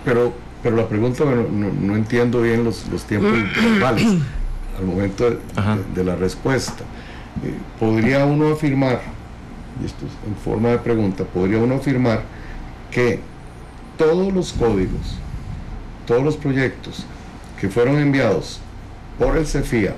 Pero la pregunta, no entiendo bien los tiempos intervalos al momento de la respuesta. ¿Podría uno afirmar, y esto es en forma de pregunta, podría uno afirmar que todos los códigos, todos los proyectos que fueron enviados por el CEFIA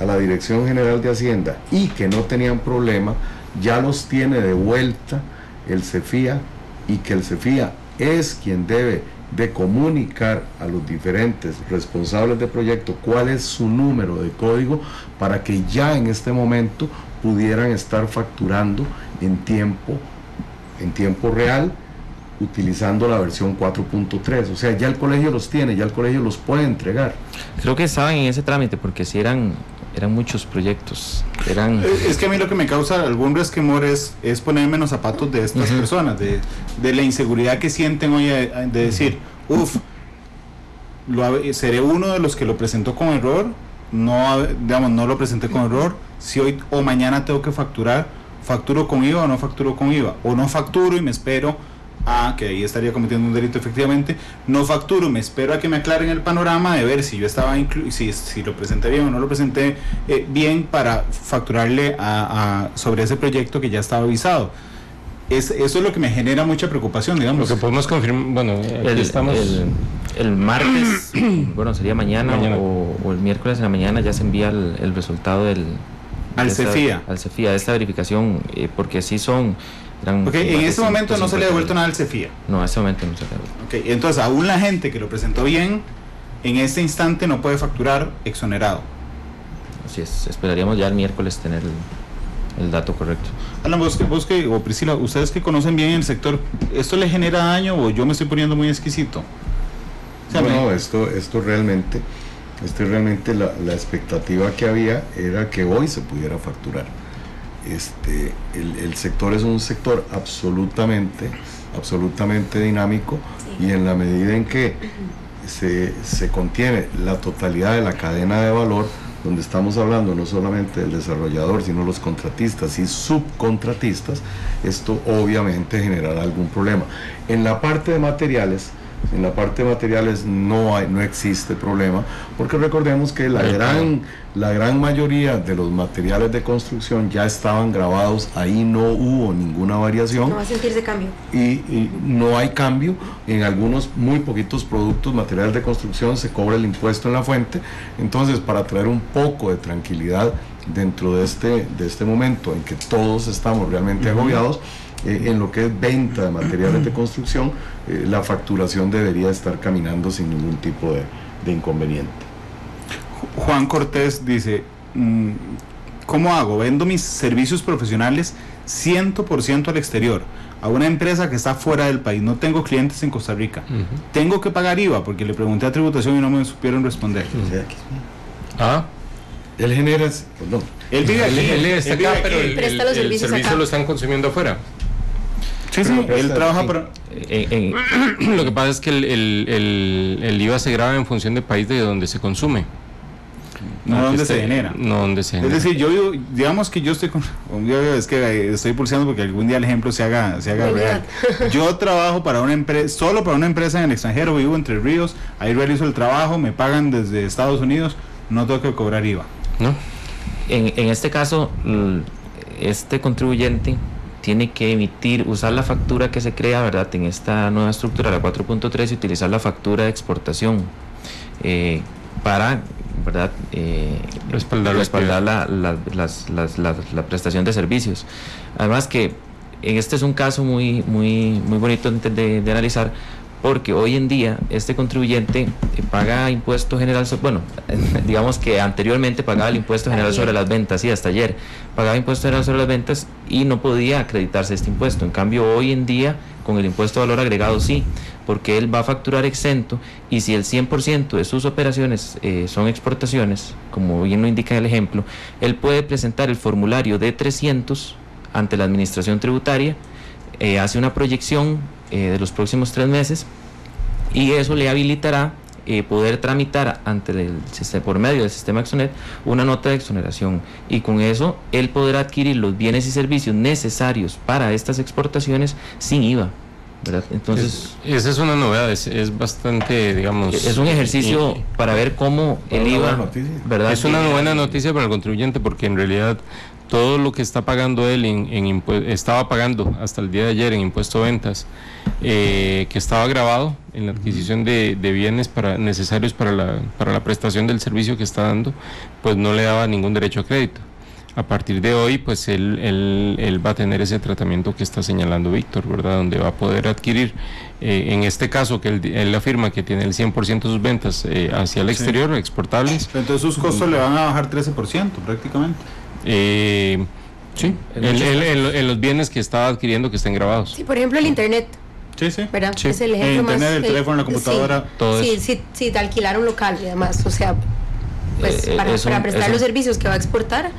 a la Dirección General de Hacienda y que no tenían problema, ya los tiene de vuelta el CEFIA, y que el CEFIA es quien debe de comunicar a los diferentes responsables de proyecto cuál es su número de código, para que ya en este momento pudieran estar facturando en tiempo real, utilizando la versión 4.3, o sea, ya el colegio los tiene, ya el colegio los puede entregar. Creo que estaban en ese trámite, porque si eran muchos proyectos. Es que a mí lo que me causa algún resquemor es ponerme en los zapatos de estas personas, de la inseguridad que sienten hoy, de decir, seré uno de los que lo presentó con error, no lo presenté con error, si hoy o mañana tengo que facturar, ¿facturo con IVA o no facturo con IVA? O no facturo y me espero que ahí estaría cometiendo un delito efectivamente, no facturo, me espero a que me aclaren el panorama de ver si yo estaba si lo presenté bien o no lo presenté bien para facturarle sobre ese proyecto que ya estaba avisado. Eso es lo que me genera mucha preocupación, digamos. Lo que podemos confirmar, bueno, el martes, bueno, sería mañana. O el miércoles en la mañana ya se envía el resultado al CEFIA. Al CEFIA, de esta verificación, porque sí son... Porque en este momento no se le ha devuelto nada al CEFIA. No, en este momento no se le ha devuelto. Okay, entonces aún la gente que lo presentó bien, en este instante no puede facturar exonerado. Así es, esperaríamos ya el miércoles tener el dato correcto. Alan, vos o Priscila, ustedes que conocen bien el sector, ¿esto le genera daño o yo me estoy poniendo muy exquisito? O sea, no, esto realmente la expectativa que había era que hoy se pudiera facturar. El sector es un sector absolutamente dinámico, y en la medida en que se contiene la totalidad de la cadena de valor, donde estamos hablando no solamente del desarrollador, sino los contratistas y subcontratistas, esto obviamente generará algún problema. En la parte de materiales no existe problema, porque recordemos que la gran mayoría de los materiales de construcción ya estaban grabados, ahí no hubo ninguna variación. No va a sentirse cambio. Y no hay cambio. En algunos muy poquitos productos, materiales de construcción, se cobra el impuesto en la fuente. Entonces, para traer un poco de tranquilidad dentro de este momento en que todos estamos realmente agobiados, en lo que es venta de materiales de construcción, la facturación debería estar caminando sin ningún tipo de inconveniente. Juan Cortés dice, ¿cómo hago? Vendo mis servicios profesionales 100% al exterior, a una empresa que está fuera del país, no tengo clientes en Costa Rica. ¿Tengo que pagar IVA? Porque le pregunté a tributación y no me supieron responder. Él genera, perdón. Él vive aquí, él está acá, pero el servicio acá lo están consumiendo afuera. Sí, él trabaja para... Lo que pasa es que el IVA se graba en función del país de donde se consume. No donde se genera. No donde se genera. Es decir, yo vivo, digamos que yo estoy es que estoy pulseando porque algún día el ejemplo se haga real. Yo trabajo para una empresa, solo para una empresa en el extranjero, vivo en Entre Ríos, ahí realizo el trabajo, me pagan desde Estados Unidos, no tengo que cobrar IVA. ¿No? En este caso, este contribuyente tiene que usar la factura que se crea, ¿verdad?, en esta nueva estructura, la 4.3, y utilizar la factura de exportación para, ¿verdad?, respaldar la prestación de servicios. Además que este es un caso muy bonito de analizar, porque hoy en día este contribuyente paga impuesto general, digamos que anteriormente pagaba el impuesto general sobre las ventas, y hasta ayer pagaba impuesto general sobre las ventas y no podía acreditarse este impuesto. En cambio, hoy en día, con el impuesto de valor agregado sí, porque él va a facturar exento, y si el 100% de sus operaciones son exportaciones, como bien lo indica el ejemplo, él puede presentar el formulario D300 ante la administración tributaria, hace una proyección de los próximos 3 meses, y eso le habilitará poder tramitar por medio del sistema Exonet una nota de exoneración, y con eso él podrá adquirir los bienes y servicios necesarios para estas exportaciones sin IVA, ¿verdad? Entonces esa es una novedad, es bastante, digamos, es un ejercicio para ver cómo el IVA, ¿verdad? Es una buena noticia para el contribuyente, porque en realidad todo lo que está pagando él estaba pagando hasta el día de ayer en impuesto de ventas, que estaba grabado en la adquisición de bienes necesarios para la prestación del servicio que está dando, pues no le daba ningún derecho a crédito. A partir de hoy, pues él va a tener ese tratamiento que está señalando Víctor, ¿verdad?, donde va a poder adquirir, en este caso que él afirma que tiene el 100% de sus ventas hacia el exterior, exportables. Entonces sus costos le van a bajar 13% prácticamente. Sí, en los bienes que estaba adquiriendo que estén grabados. Sí, por ejemplo el internet. Sí. ¿Verdad? Sí. Es el ejemplo internet, más. El teléfono, la computadora, todo eso. Sí, te alquilar un local y demás, o sea, pues para prestar los servicios que va a exportar,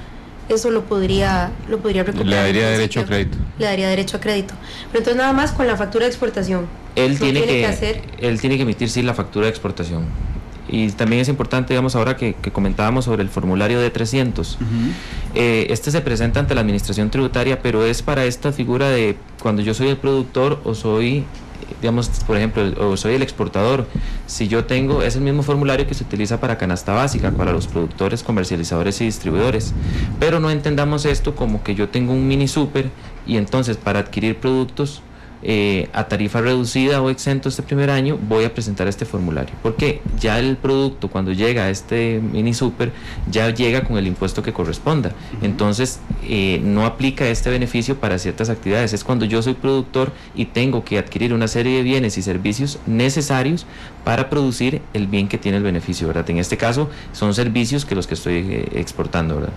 eso lo podría recuperar. Le daría derecho a crédito. Le daría derecho a crédito. Pero entonces nada más con la factura de exportación. Él tiene que emitir sí la factura de exportación. Y también es importante, digamos, ahora que comentábamos sobre el formulario D300. Este se presenta ante la administración tributaria, pero es para esta figura de cuando yo soy el productor o soy, digamos, por ejemplo, o soy el exportador. Si yo tengo, es el mismo formulario que se utiliza para canasta básica, para los productores, comercializadores y distribuidores. Pero no entendamos esto como que yo tengo un mini super y entonces para adquirir productos a tarifa reducida o exento este primer año voy a presentar este formulario, porque ya el producto cuando llega a este mini super ya llega con el impuesto que corresponda. Entonces no aplica este beneficio para ciertas actividades. Es cuando yo soy productor y tengo que adquirir una serie de bienes y servicios necesarios para producir el bien que tiene el beneficio, ¿verdad? En este caso son servicios que los que estoy exportando, ¿verdad?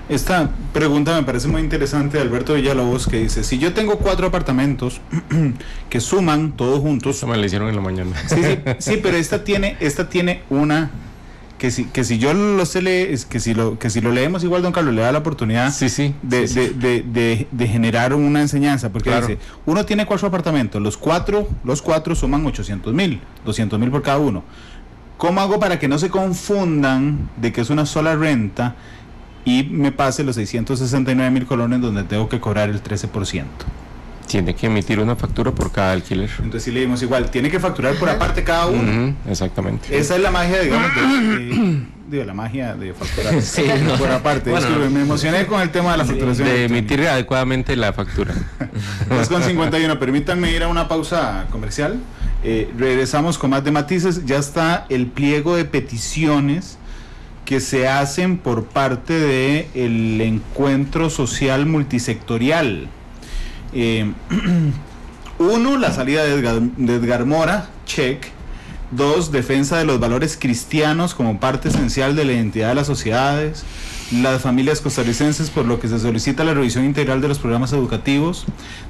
Esta pregunta me parece muy interesante de Alberto Villalobos, que dice, si yo tengo 4 apartamentos que suman todos juntos... Esta me la hicieron en la mañana. Sí, pero esta tiene una... Que si yo lo sé leer, que si lo leemos igual, don Carlos le da la oportunidad de generar una enseñanza, porque claro, dice, uno tiene 4 apartamentos, los cuatro suman 800,000, 200,000 por cada uno. ¿Cómo hago para que no se confundan de que es una sola renta y me pase los 669,000 colones donde tengo que cobrar el 13%? Tiene que emitir una factura por cada alquiler. Entonces sí le dimos igual, tiene que facturar por aparte cada uno. Exactamente. Esa es la magia, digamos, de la magia de facturar por aparte. Bueno, me emocioné con el tema de la facturación. De emitir adecuadamente la factura. 2:51, permítanme ir a una pausa comercial. Regresamos con más de matices. Ya está el pliego de peticiones que se hacen por parte del encuentro social multisectorial. 1, la salida de Edgar Mora, check. 2, defensa de los valores cristianos como parte esencial de la identidad de las sociedades, las familias costarricenses, por lo que se solicita la revisión integral de los programas educativos.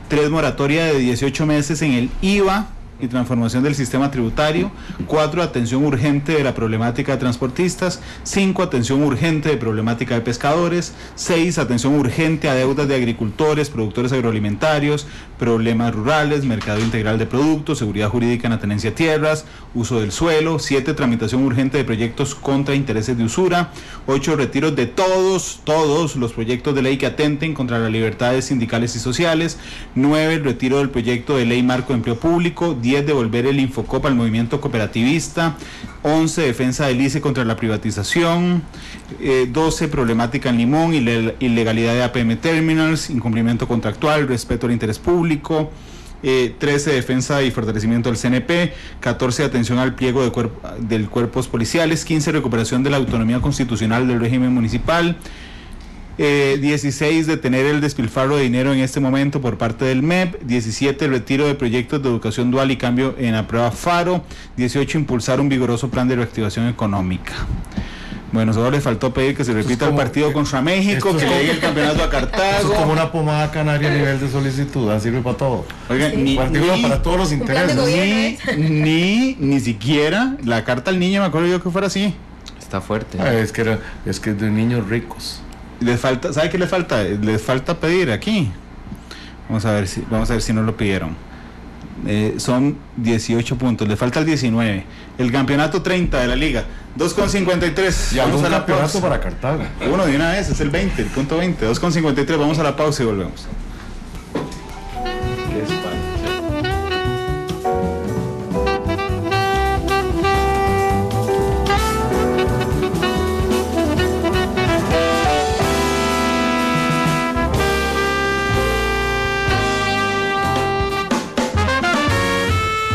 3, moratoria de 18 meses en el IVA y transformación del sistema tributario. 4, atención urgente de la problemática de transportistas. 5, atención urgente de problemática de pescadores. 6, atención urgente a deudas de agricultores, productores agroalimentarios, problemas rurales, mercado integral de productos, seguridad jurídica en la tenencia de tierras, uso del suelo. 7, tramitación urgente de proyectos contra intereses de usura. 8, retiros de todos los proyectos de ley que atenten contra las libertades sindicales y sociales. 9, retiro del proyecto de ley marco de empleo público. 10, devolver el Infocop al movimiento cooperativista. 11, defensa del ICE contra la privatización. 12, problemática en Limón, ilegalidad de APM Terminals, incumplimiento contractual, respeto al interés público. 13, defensa y fortalecimiento del CNP. 14, atención al pliego de cuerpos policiales. 15, recuperación de la autonomía constitucional del régimen municipal. 16, detener el despilfarro de dinero en este momento por parte del MEP. 17, retiro de proyectos de educación dual y cambio en la prueba Faro. 18, impulsar un vigoroso plan de reactivación económica. Bueno, solo le faltó pedir que se repita el partido contra México, que le llegue el campeonato a Cartago. Eso es como una pomada canaria a nivel de solicitud, sirve para todo. Oiga, para todos los intereses. Ni siquiera la carta al niño, me acuerdo yo que fuera así. Está fuerte. Es que es de niños ricos. Les falta, ¿sabe qué le falta? Les falta pedir aquí. Vamos a ver si no lo pidieron. Son 18 puntos, le falta el 19. El campeonato 30 de la liga. 2:53. Ya vamos a la pausa para Cartago. Uno de una vez, es el 20, el punto 20. 2:53, vamos a la pausa y volvemos.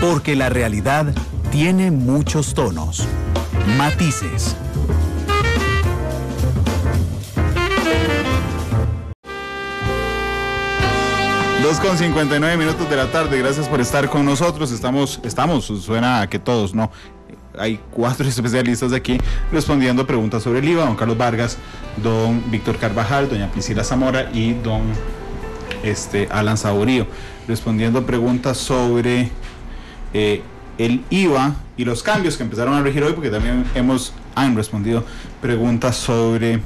Porque la realidad tiene muchos tonos, matices. Dos con 59 minutos de la tarde, gracias por estar con nosotros. Estamos, suena a que todos, ¿no? Hay 4 especialistas aquí respondiendo preguntas sobre el IVA, don Carlos Vargas, don Víctor Carvajal, doña Priscila Zamora y don Alan Saborío, respondiendo preguntas sobre el IVA y los cambios que empezaron a regir hoy, porque también han respondido preguntas sobre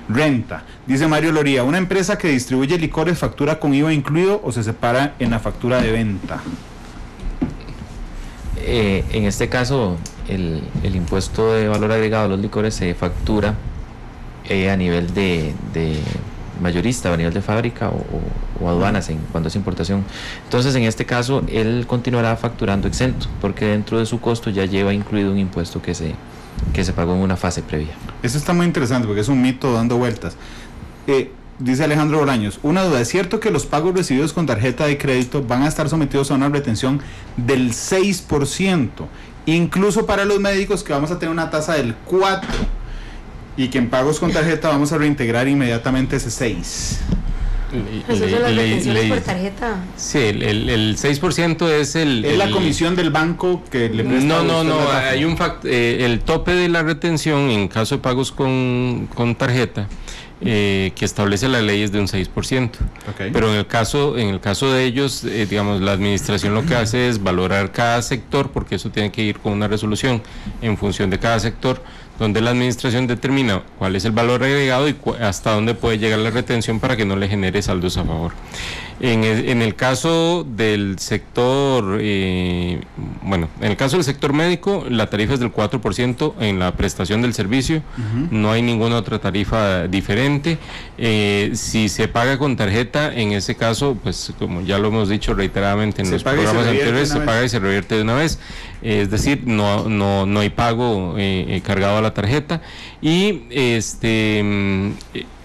renta. Dice Mario Loría, ¿una empresa que distribuye licores factura con IVA incluido o se separa en la factura de venta? En este caso, el impuesto de valor agregado a los licores se factura a nivel de mayorista, a nivel de fábrica o aduanas cuando es importación. Entonces, en este caso, él continuará facturando exento, porque dentro de su costo ya lleva incluido un impuesto que se pagó en una fase previa. Eso está muy interesante porque es un mito dando vueltas. Dice Alejandro Bolaños, una duda, ¿es cierto que los pagos recibidos con tarjeta de crédito van a estar sometidos a una retención del 6%, incluso para los médicos, que vamos a tener una tasa del 4%, y que en pagos con tarjeta vamos a reintegrar inmediatamente ese 6%? Eso son las retenciones por tarjeta. Sí, el 6% es es la comisión del banco que le presta. No, hay el tope de la retención en caso de pagos con tarjeta que establece la ley es de un 6%. Okay. Pero en el caso de ellos, digamos, la administración lo que hace es valorar cada sector, porque eso tiene que ir con una resolución en función de cada sector, donde la administración determina cuál es el valor agregado y hasta dónde puede llegar la retención para que no le genere saldos a favor. En el caso del sector, en el caso del sector médico, la tarifa es del 4% en la prestación del servicio. No hay ninguna otra tarifa diferente. Si se paga con tarjeta, en ese caso, pues como ya lo hemos dicho reiteradamente en los programas anteriores, se paga y se revierte de una vez. Es decir, no hay pago cargado a la tarjeta. Y en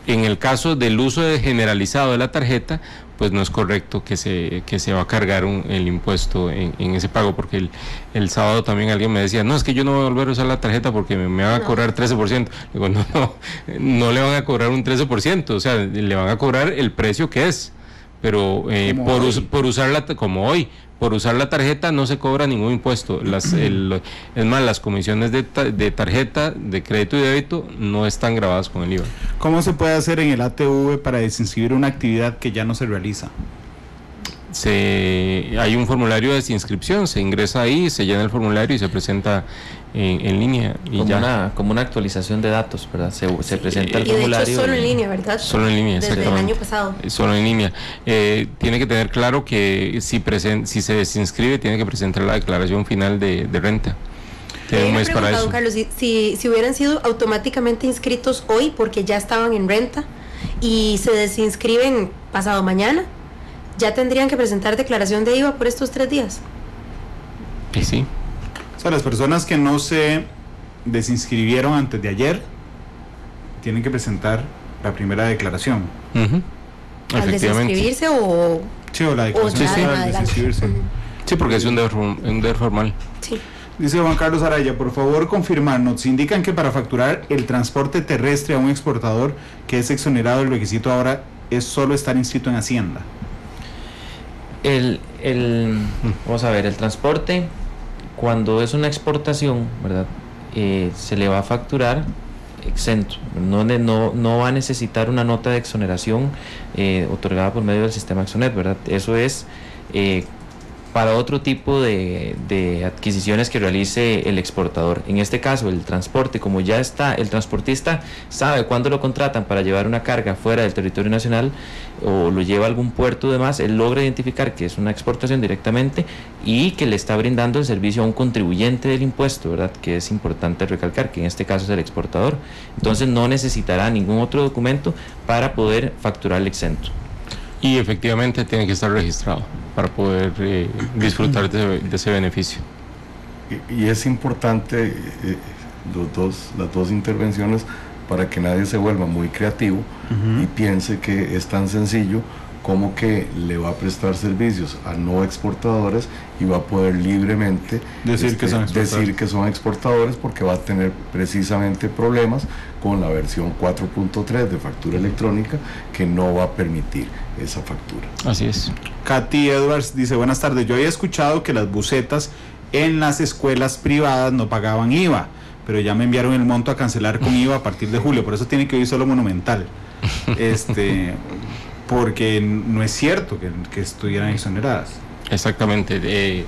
el caso del uso generalizado de la tarjeta, pues no es correcto que se va a cargar el impuesto en ese pago, porque el sábado también alguien me decía, no, es que yo no voy a volver a usar la tarjeta porque me van a cobrar 13%. Digo, no le van a cobrar un 13%, o sea, le van a cobrar el precio que es, pero por usarla como hoy. Por usar la tarjeta no se cobra ningún impuesto. Es más, las comisiones de tarjeta, de crédito y débito no están grabadas con el IVA. ¿Cómo se puede hacer en el ATV para desinscribir una actividad que ya no se realiza? Hay un formulario de desinscripción, se ingresa ahí, se llena el formulario y se presenta en línea. Y como una actualización de datos, ¿verdad? Se presenta el formulario. De hecho, solo en línea, ¿verdad? Solo en línea, desde el año pasado. Solo en línea. Tiene que tener claro que si se desinscribe, tiene que presentar la declaración final de renta. Tiene un mes para eso. Don Carlos, si hubieran sido automáticamente inscritos hoy porque ya estaban en renta y se desinscriben pasado mañana, ¿ya tendrían que presentar declaración de IVA por estos 3 días? Sí. O sea, las personas que no se desinscribieron antes de ayer tienen que presentar la primera declaración. ¿Al desinscribirse o...? Sí, o la declaración al desinscribirse. Sí, porque es un deber formal. Sí. Dice Juan Carlos Araya, por favor confirmarnos, indican que para facturar el transporte terrestre a un exportador que es exonerado, el requisito ahora es solo estar inscrito en Hacienda. Vamos a ver, el transporte, cuando es una exportación, ¿verdad? Se le va a facturar exento, no va a necesitar una nota de exoneración otorgada por medio del sistema Exonet, ¿verdad? Eso es para otro tipo de adquisiciones que realice el exportador. En este caso, el transporte, como ya está, el transportista sabe cuándo lo contratan para llevar una carga fuera del territorio nacional o lo lleva a algún puerto, demás, él logra identificar que es una exportación directamente y que le está brindando el servicio a un contribuyente del impuesto, ¿verdad? Que es importante recalcar que en este caso es el exportador. Entonces no necesitará ningún otro documento para poder facturar el exento. Y efectivamente tiene que estar registrado para poder disfrutar de ese beneficio. Y es importante las dos intervenciones para que nadie se vuelva muy creativo y piense que es tan sencillo como que le va a prestar servicios a no exportadores y va a poder libremente decir que son exportadores, porque va a tener precisamente problemas con la versión 4.3 de factura electrónica que no va a permitir esa factura. Así es. Katy Edwards dice, buenas tardes, yo había escuchado que las busetas en las escuelas privadas no pagaban IVA, pero ya me enviaron el monto a cancelar con IVA a partir de julio, por eso tiene que oír solo Monumental. Porque no es cierto que estuvieran exoneradas. Exactamente.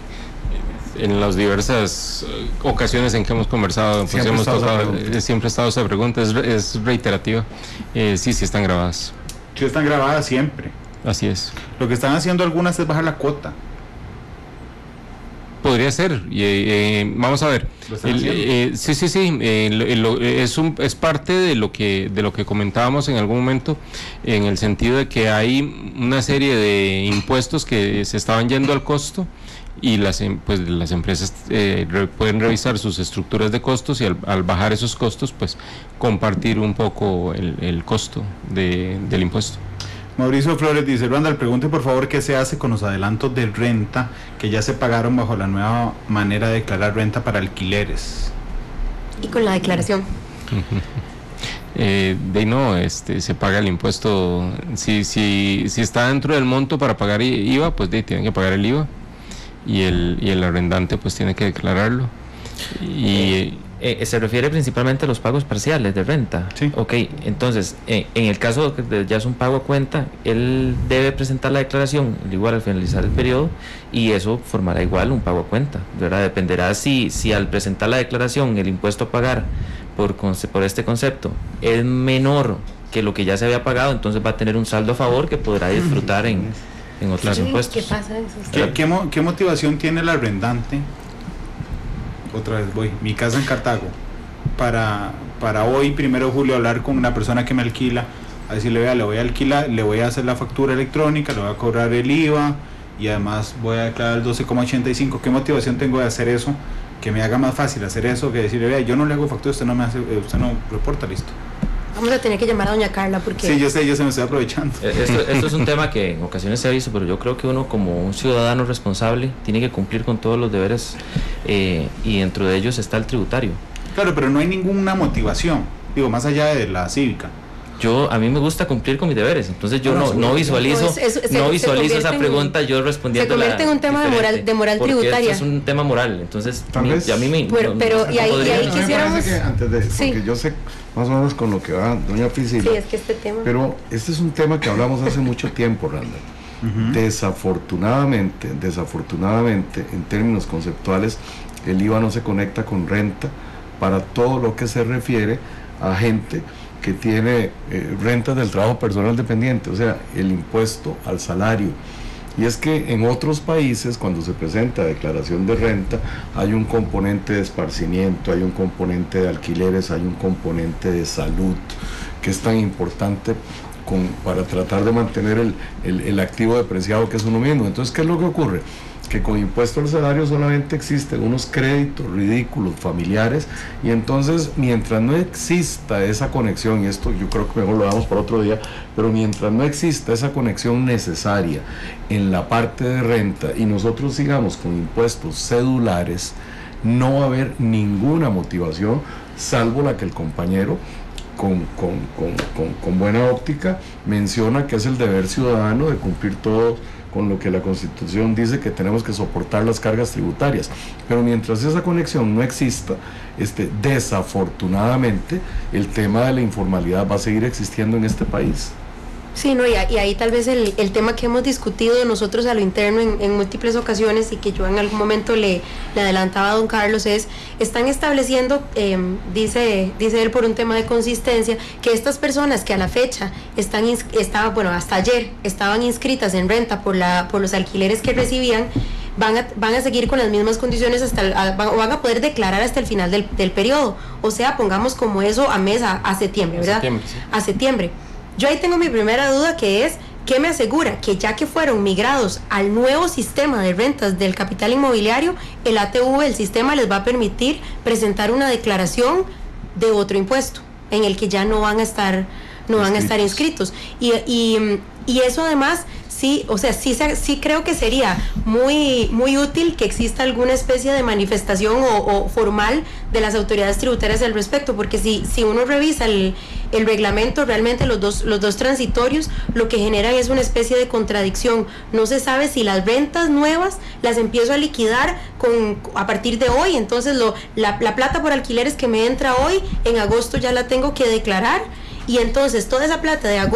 En las diversas ocasiones en que hemos conversado, pues siempre ha estado esa pregunta, es reiterativa. Sí están grabadas. Sí están grabadas siempre. Así es. Lo que están haciendo algunas es bajar la cuota. podría ser. Vamos a ver. Es parte de lo que comentábamos en algún momento, en el sentido de que hay una serie de impuestos que se estaban yendo al costo, y las empresas pueden revisar sus estructuras de costos y al bajar esos costos, pues compartir un poco el costo del impuesto. Mauricio Flores dice: Randall, pregunte por favor qué se hace con los adelantos de renta que ya se pagaron bajo la nueva manera de declarar renta para alquileres. Y con la declaración. Se paga el impuesto. Si está dentro del monto para pagar IVA, pues tienen que pagar el IVA, y el arrendante pues tiene que declararlo. Se refiere principalmente a los pagos parciales de renta. Sí. Ok, entonces, en el caso de que ya es un pago a cuenta, él debe presentar la declaración igual al finalizar el periodo, y eso formará igual un pago a cuenta, ¿verdad? Dependerá si al presentar la declaración el impuesto a pagar por este concepto es menor que lo que ya se había pagado, entonces va a tener un saldo a favor que podrá disfrutar en otros impuestos. ¿Qué pasa eso? ¿Qué motivación tiene el arrendante? Otra vez voy, mi casa en Cartago, para hoy, 1 de julio, hablar con una persona que me alquila, a decirle: vea, le voy a alquilar, le voy a hacer la factura electrónica, le voy a cobrar el IVA y además voy a declarar el 12,85. ¿Qué motivación tengo de hacer eso? Que me haga más fácil hacer eso que decirle: vea, yo no le hago factura, usted no reporta, listo. Vamos a tener que llamar a doña Carla porque... Sí, yo sé, se me estoy aprovechando. Esto es un tema que en ocasiones se ha visto, pero yo creo que uno, como un ciudadano responsable, tiene que cumplir con todos los deberes, y dentro de ellos está el tributario. Claro, pero no hay ninguna motivación, digo, más allá de la cívica. A mí me gusta cumplir con mis deberes, entonces yo no visualizo esa pregunta yo respondiendo. Se convierte en un tema de moral tributaria. Es un tema moral, entonces a mí me... Pero ahí quisiéramos... Porque yo sé más o menos con lo que va doña Priscila. Sí, es que este tema... Pero este es un tema que hablamos hace mucho tiempo, Randall. Desafortunadamente, en términos conceptuales, el IVA no se conecta con renta para todo lo que se refiere a gente que tiene rentas del trabajo personal dependiente, o sea, el impuesto al salario. Y es que en otros países, cuando se presenta declaración de renta, hay un componente de esparcimiento, hay un componente de alquileres, hay un componente de salud, que es tan importante para tratar de mantener el activo depreciado que es uno mismo. Entonces, ¿qué es lo que ocurre? Que con impuesto al salario solamente existen unos créditos ridículos familiares, y entonces mientras no exista esa conexión, y esto yo creo que mejor lo damos para otro día, pero mientras no exista esa conexión necesaria en la parte de renta y nosotros sigamos con impuestos cedulares, no va a haber ninguna motivación, salvo la que el compañero con buena óptica menciona, que es el deber ciudadano de cumplir todo con lo que la Constitución dice que tenemos que soportar las cargas tributarias. Pero mientras esa conexión no exista, desafortunadamente el tema de la informalidad va a seguir existiendo en este país. Sí, no, y ahí tal vez el tema que hemos discutido nosotros a lo interno en múltiples ocasiones, y que yo en algún momento le adelantaba a don Carlos, están estableciendo, dice él, por un tema de consistencia, que estas personas que a la fecha hasta ayer estaban inscritas en renta por los alquileres que recibían, van a seguir con las mismas condiciones van a poder declarar hasta el final del periodo. O sea, pongamos como eso a septiembre, ¿verdad? Septiembre, sí. A septiembre. Yo ahí tengo mi primera duda, que es: ¿qué me asegura que ya que fueron migrados al nuevo sistema de rentas del capital inmobiliario, el ATV, el sistema, les va a permitir presentar una declaración de otro impuesto en el que ya no van a estar inscritos? Y eso además, sí, o sea, sí creo que sería muy, muy útil que exista alguna especie de manifestación o formal de las autoridades tributarias al respecto, porque si uno revisa el reglamento, realmente los dos transitorios lo que generan es una especie de contradicción. No se sabe si las rentas nuevas las empiezo a liquidar a partir de hoy, entonces la plata por alquileres que me entra hoy, en agosto ya la tengo que declarar, y entonces toda esa plata de julio,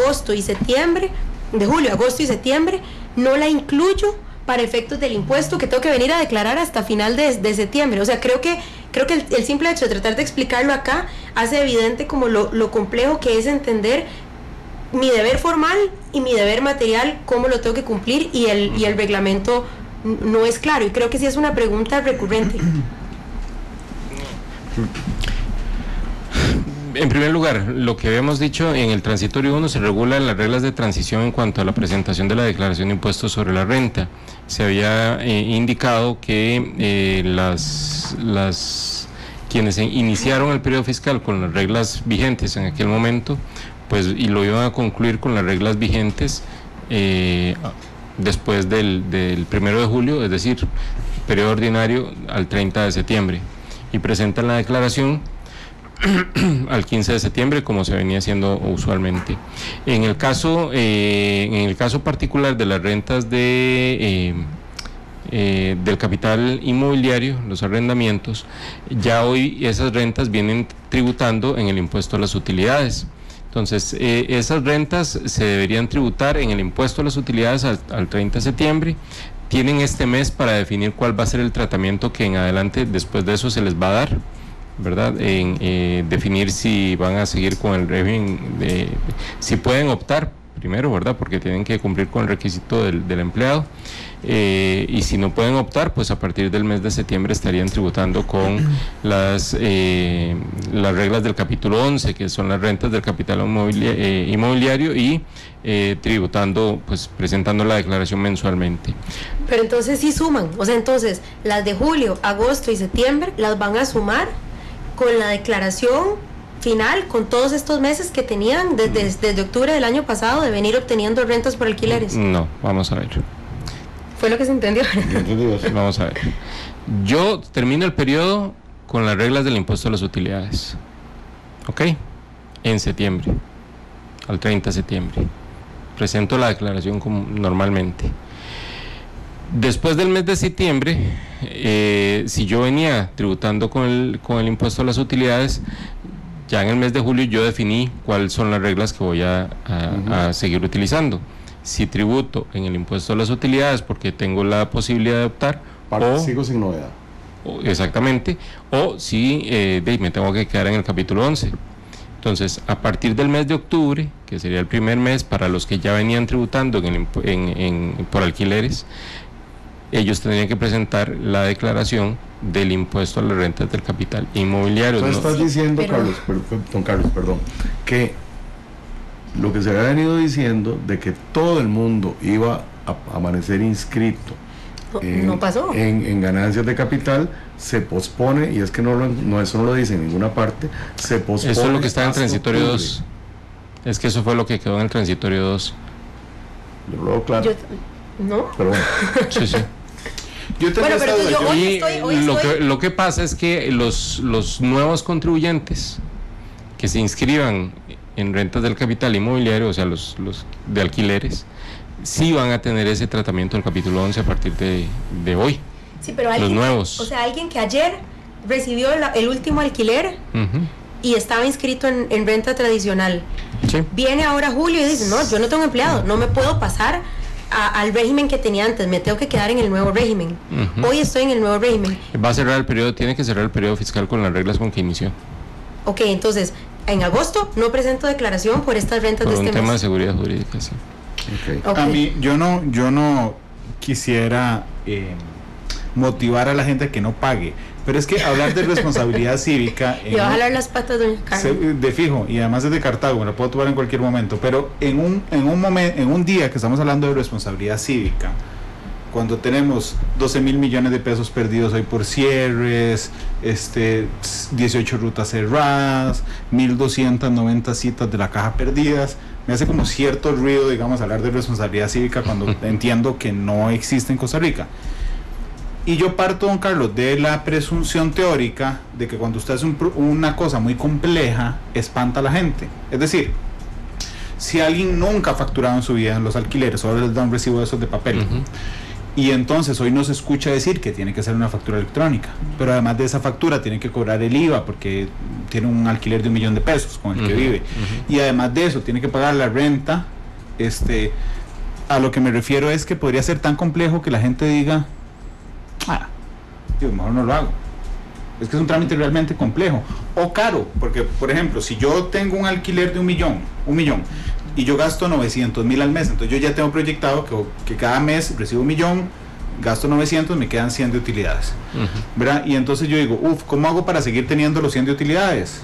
agosto y septiembre, no la incluyo para efectos del impuesto que tengo que venir a declarar hasta final de septiembre. O sea, creo que el simple hecho de tratar de explicarlo acá hace evidente como lo complejo que es entender mi deber formal y mi deber material, cómo lo tengo que cumplir, y el reglamento no es claro, y creo que sí es una pregunta recurrente. En primer lugar, lo que habíamos dicho, en el transitorio 1 se regulan las reglas de transición en cuanto a la presentación de la declaración de impuestos sobre la renta. Se había indicado que quienes iniciaron el periodo fiscal con las reglas vigentes en aquel momento, pues y lo iban a concluir con las reglas vigentes después del 1 de julio, es decir, periodo ordinario al 30 de septiembre, y presentan la declaración al 15 de septiembre, como se venía haciendo usualmente. En el caso particular de las rentas del capital inmobiliario, los arrendamientos, ya hoy esas rentas vienen tributando en el impuesto a las utilidades. Entonces, esas rentas se deberían tributar en el impuesto a las utilidades al 30 de septiembre. Tienen este mes para definir cuál va a ser el tratamiento que en adelante, después de eso, se les va a dar, ¿verdad? En definir si van a seguir con el régimen, si pueden optar primero, ¿verdad? Porque tienen que cumplir con el requisito del empleado, y si no pueden optar, pues a partir del mes de septiembre estarían tributando con las reglas del capítulo 11, que son las rentas del capital inmobiliario, y tributando, pues presentando la declaración mensualmente. Pero entonces sí suman, o sea, entonces las de julio, agosto y septiembre las van a sumar con la declaración final, con todos estos meses que tenían desde octubre del año pasado de venir obteniendo rentas por alquileres. No, vamos a ver. Fue lo que se entendió. Vamos a ver. Yo termino el periodo con las reglas del impuesto a las utilidades, ¿ok? En septiembre, al 30 de septiembre. Presento la declaración como normalmente. Después del mes de septiembre, si yo venía tributando con el impuesto a las utilidades, ya en el mes de julio yo definí cuáles son las reglas que voy a seguir utilizando. Si tributo en el impuesto a las utilidades porque tengo la posibilidad de optar, sigo sin novedad. Exactamente, o si me tengo que quedar en el capítulo 11. Entonces, a partir del mes de octubre, que sería el primer mes para los que ya venían tributando por alquileres, ellos tendrían que presentar la declaración del impuesto a las rentas del capital inmobiliario. Entonces estás diciendo, don Carlos, perdón, que lo que se había venido diciendo de que todo el mundo iba a amanecer inscrito no pasó en ganancias de capital, se pospone, y es que eso no lo dice en ninguna parte, se pospone. Eso es lo que está en el transitorio 2. Es que eso fue lo que quedó en el transitorio 2. Yo lo veo claro. ¿No? Pero bueno. Sí, sí. Lo que pasa es que los nuevos contribuyentes que se inscriban en rentas del capital inmobiliario, o sea, los de alquileres, sí van a tener ese tratamiento del capítulo 11 a partir de hoy. Sí, pero alguien, los nuevos. O sea, alguien que ayer recibió el último alquiler y estaba inscrito en renta tradicional, sí, viene ahora julio y dice, no, yo no tengo empleado, no me puedo pasar al régimen que tenía antes, me tengo que quedar en el nuevo régimen. Hoy estoy en el nuevo régimen. Va a cerrar el periodo, tiene que cerrar el periodo fiscal con las reglas con que inició. Ok, entonces, en agosto no presento declaración por estas rentas por de este mes. Por un tema de seguridad jurídica, sí. Okay. A mí, yo no quisiera motivar a la gente a que no pague, pero es que hablar de responsabilidad cívica... Le va a jalar las patas, doña Carmen. De fijo, y además es de Cartago, me lo puedo tomar en cualquier momento, pero en un día que estamos hablando de responsabilidad cívica, cuando tenemos 12,000 millones de pesos perdidos hoy por cierres, 18 rutas cerradas, 1.290 citas de la caja perdidas, me hace como cierto ruido, digamos, hablar de responsabilidad cívica cuando entiendo que no existe en Costa Rica. Y yo parto, don Carlos, de la presunción teórica de que cuando usted hace una cosa muy compleja, espanta a la gente. Es decir, si alguien nunca ha facturado en su vida en los alquileres, solo les da un recibo de esos de papel, y entonces hoy nos escucha decir que tiene que hacer una factura electrónica, pero además de esa factura tiene que cobrar el IVA porque tiene un alquiler de 1 millón de pesos con el que vive, y además de eso tiene que pagar la renta. A lo que me refiero es que podría ser tan complejo que la gente diga, yo mejor no lo hago. Es que es un trámite realmente complejo o caro, porque por ejemplo, si yo tengo un alquiler de 1 millón y yo gasto 900,000 al mes, entonces yo ya tengo proyectado que cada mes recibo 1 millón, gasto 900, me quedan 100 de utilidades, ¿verdad? Y entonces yo digo, ¿cómo hago para seguir teniendo los 100 de utilidades?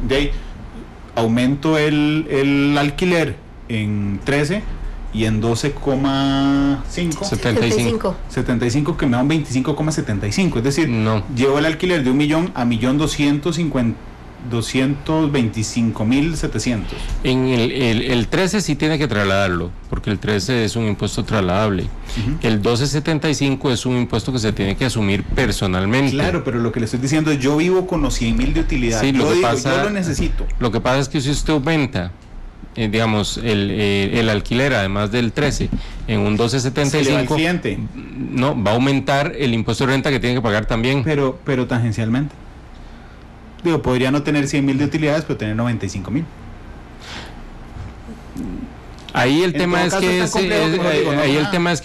De ahí, aumento el alquiler en 13 y en 12,5 75, que me da un 25,75, es decir, llevo el alquiler de 1.000.000 a 1.225.700. En el 13 sí tiene que trasladarlo, porque el 13 es un impuesto trasladable. El 1275 es un impuesto que se tiene que asumir personalmente. Claro, pero lo que le estoy diciendo es, yo vivo con los 100.000 de utilidad. Sí, yo lo necesito. Lo que pasa es que si usted aumenta, digamos, el alquiler, además del 13, en un 1275, no, va a aumentar el impuesto de renta que tiene que pagar también. Pero tangencialmente. Digo, podría no tener 100.000 de utilidades, pero tener 95.000. Ahí el tema es que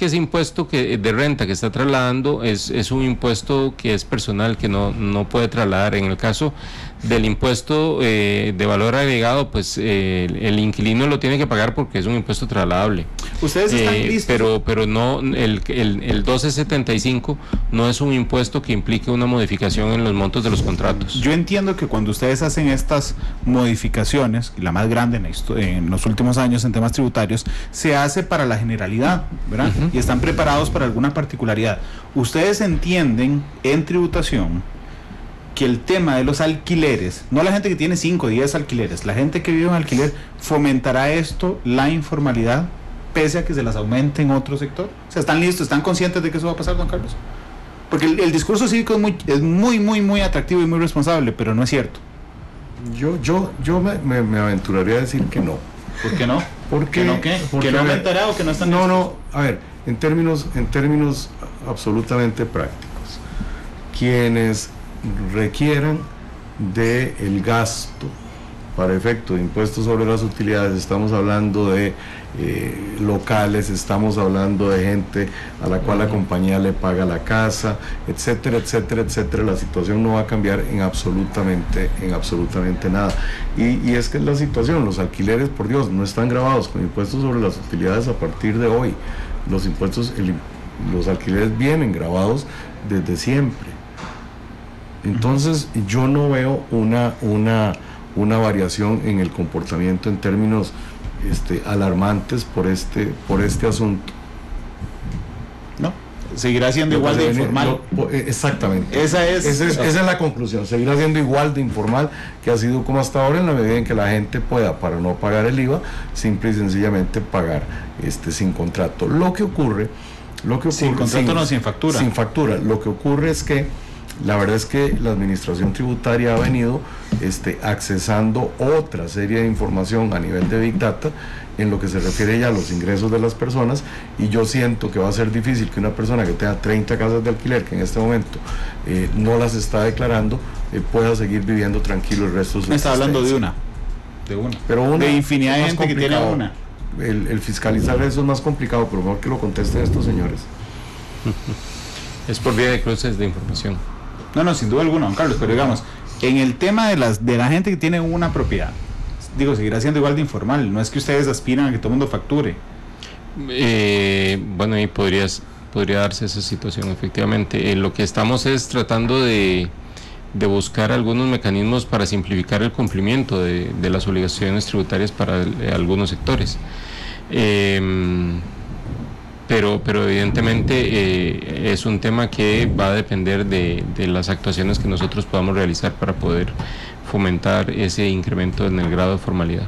ese impuesto de renta que está trasladando es un impuesto que es personal, que no puede trasladar. En el caso del impuesto de valor agregado, pues el inquilino lo tiene que pagar porque es un impuesto trasladable. Ustedes están listos. Pero no, el 1275 no es un impuesto que implique una modificación en los montos de los contratos. Yo entiendo que cuando ustedes hacen estas modificaciones, y la más grande en los últimos años en temas tributarios, se hace para la generalidad, ¿verdad? Y están preparados para alguna particularidad. Ustedes entienden en tributación que el tema de los alquileres, no la gente que tiene 5 o 10 alquileres, la gente que vive en alquiler, fomentará esto, la informalidad, pese a que se las aumente en otro sector. O sea, ¿están listos, están conscientes de que eso va a pasar, don Carlos? Porque el discurso cívico es muy atractivo y muy responsable, pero no es cierto. Yo me aventuraría a decir que no. ¿Por qué no? Porque no aumentará o que no están listos. No, a ver, en términos absolutamente prácticos, quienes requieran del gasto para efecto de impuestos sobre las utilidades, estamos hablando de locales, estamos hablando de gente a la cual la compañía le paga la casa, etcétera, etcétera, etcétera. La situación no va a cambiar en absolutamente nada. Y es que es la situación, los alquileres, por Dios, no están grabados con impuestos sobre las utilidades a partir de hoy. Los alquileres vienen grabados desde siempre. Entonces yo no veo una variación en el comportamiento en términos alarmantes por este asunto. No, seguirá siendo igual de informal. Exactamente. Esa es la conclusión. Seguirá siendo igual de informal que ha sido como hasta ahora, en la medida en que la gente pueda, para no pagar el IVA, simple y sencillamente pagar sin contrato. Lo que ocurre sin contrato, no, sin factura. Sin factura. Lo que ocurre es que la verdad es que la administración tributaria ha venido accesando otra serie de información a nivel de Big Data en lo que se refiere ya a los ingresos de las personas, y yo siento que va a ser difícil que una persona que tenga 30 casas de alquiler, que en este momento no las está declarando, pueda seguir viviendo tranquilo el resto de su existencia. Me está hablando de una. Pero una, de infinidad de gente que tiene una. El fiscalizar eso es más complicado, pero mejor que lo contesten estos señores. Es por vía de cruces de información. No, sin duda alguna, don Carlos, pero digamos, en el tema de la gente que tiene una propiedad, seguirá siendo igual de informal. No es que ustedes aspiran a que todo el mundo facture. Bueno, y podría darse esa situación, efectivamente. Lo que estamos es tratando de buscar algunos mecanismos para simplificar el cumplimiento de las obligaciones tributarias para algunos sectores. Pero evidentemente es un tema que va a depender de las actuaciones que nosotros podamos realizar para poder fomentar ese incremento en el grado de formalidad.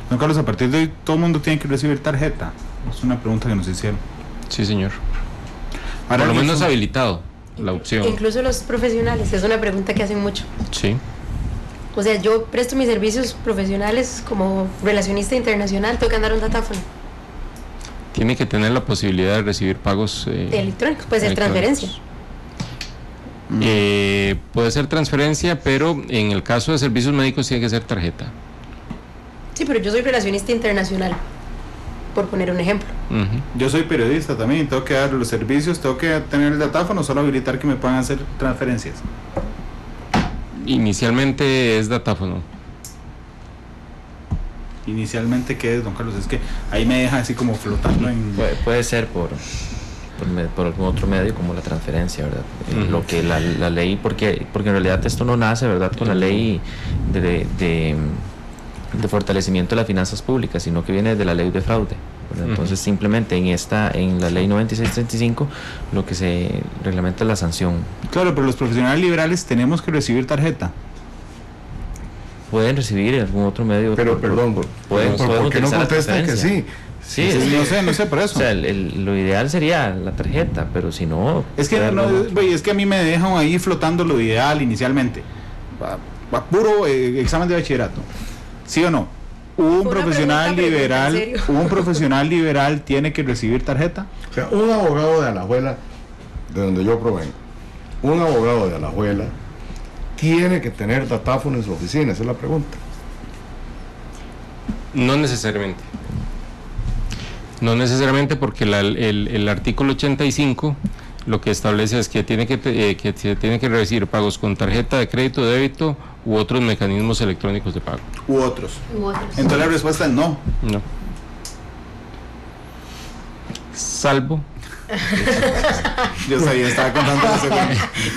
Don Carlos, a partir de hoy todo el mundo tiene que recibir tarjeta. Es una pregunta que nos hicieron. Sí, señor. Por lo menos habilitado la opción. Incluso los profesionales, es una pregunta que hacen mucho. Sí. O sea, yo presto mis servicios profesionales como relacionista internacional, tengo que andar un datáfono. Tiene que tener la posibilidad de recibir pagos electrónicos, puede ser transferencia. Puede ser transferencia, pero en el caso de servicios médicos tiene que ser tarjeta. Sí, pero yo soy relacionista internacional, por poner un ejemplo. Yo soy periodista también, tengo que dar los servicios, tengo que tener el datáfono, solo habilitar que me puedan hacer transferencias. Inicialmente es datáfono. Inicialmente, ¿qué es, don Carlos? Es que ahí me deja así como flotando en... Puede ser por por algún otro medio como la transferencia, ¿verdad? Lo que la ley, porque en realidad esto no nace, ¿verdad?, con la ley de fortalecimiento de las finanzas públicas, sino que viene de la ley de fraude, ¿verdad? Entonces simplemente en la ley 9635 lo que se reglamenta es la sanción. Claro, pero los profesionales liberales tenemos que recibir tarjeta. Pueden recibir algún otro medio. Pero perdón, ¿por qué no contestan que sí? Sí, no sé por eso. O sea, lo ideal sería la tarjeta, pero si no... Es que, es que a mí me dejan ahí flotando lo ideal inicialmente. Puro examen de bachillerato. ¿Sí o no? Un profesional liberal tiene que recibir tarjeta. O sea, un abogado de Alajuela, de donde yo provengo, un abogado de Alajuela tiene que tener datáfono en su oficina, esa es la pregunta. No necesariamente. No necesariamente, porque el artículo 85 lo que establece es que se tiene que recibir pagos con tarjeta de crédito, débito u otros mecanismos electrónicos de pago. U otros. Entonces la respuesta es no. No. Salvo. Yo sabía, estaba contando la segunda.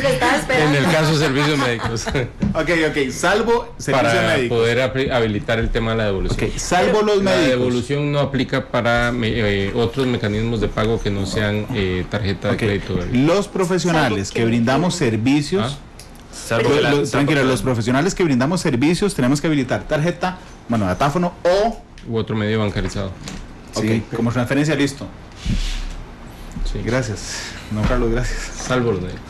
Lo estaba esperando. En el caso de servicios médicos. Ok, salvo servicios para médicos. Poder habilitar el tema de la devolución. Okay, salvo los médicos. La devolución no aplica para otros mecanismos de pago que no sean tarjeta de crédito. Los profesionales que brindamos servicios, los profesionales que brindamos servicios tenemos que habilitar tarjeta, datáfono u otro medio bancarizado. Sí, como transferencia, listo. Sí. Gracias, don Carlos, gracias. Salvo los médicos.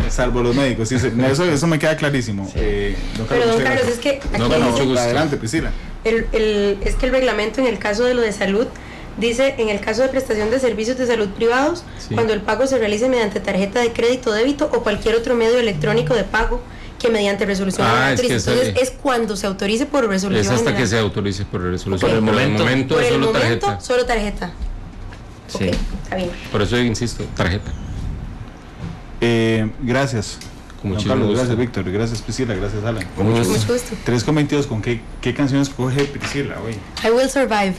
Salvo los médicos, sí, eso me queda clarísimo. Don Carlos, pero don Carlos, es que aquí adelante, Priscila. Es que el reglamento en el caso de lo de salud dice, en el caso de prestación de servicios de salud privados, cuando el pago se realice mediante tarjeta de crédito, débito o cualquier otro medio electrónico de pago que mediante resolución autorice. Entonces es cuando se autorice por resolución. Es hasta general. Que se autorice por resolución. Okay. Por el momento solo tarjeta. Sí. Okay, está bien. Por eso insisto, tarjeta. Gracias. Con muchísimo gusto. Gracias, Víctor. Gracias, Priscila. Gracias, Alan. Con mucho gusto. 3:22, ¿con qué canciones coge Priscila hoy? I Will Survive.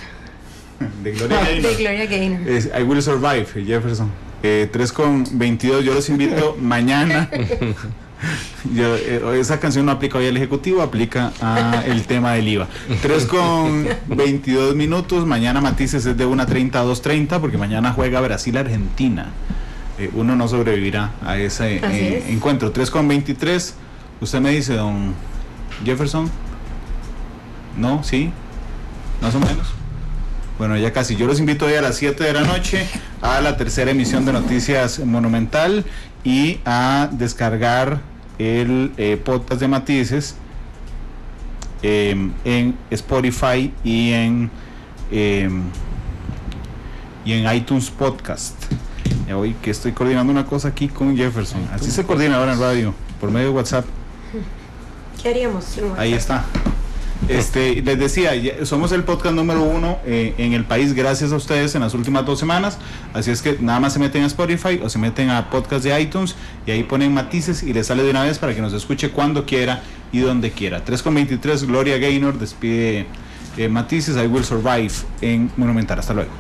De Gloria Gaynor. De Gloria Gaynor. I Will Survive, Jefferson. 3:22, yo los invito mañana. Esa canción no aplica hoy al Ejecutivo, aplica a el tema del IVA. 3:22 minutos. Mañana Matices es de 1:30 a 2:30, porque mañana juega Brasil-Argentina. Uno no sobrevivirá a ese encuentro. 3:23. Usted me dice, don Jefferson. ¿No? ¿Sí? Más o menos. Bueno, ya casi. Yo los invito hoy a las 7 de la noche a la tercera emisión de Noticias Monumental y a descargar el podcast de Matices en Spotify y en iTunes Podcast. Ya hoy que estoy coordinando una cosa aquí con Jefferson. Así se coordina ahora en radio, por medio de WhatsApp. ¿Qué haríamos? Ahí está. Les decía, somos el podcast número 1 en el país gracias a ustedes en las últimas 2 semanas, así es que nada más se meten a Spotify o se meten a podcast de iTunes y ahí ponen Matices y les sale de una vez para que nos escuche cuando quiera y donde quiera. 3:23, Gloria Gaynor despide Matices, I Will Survive en Monumental. Hasta luego.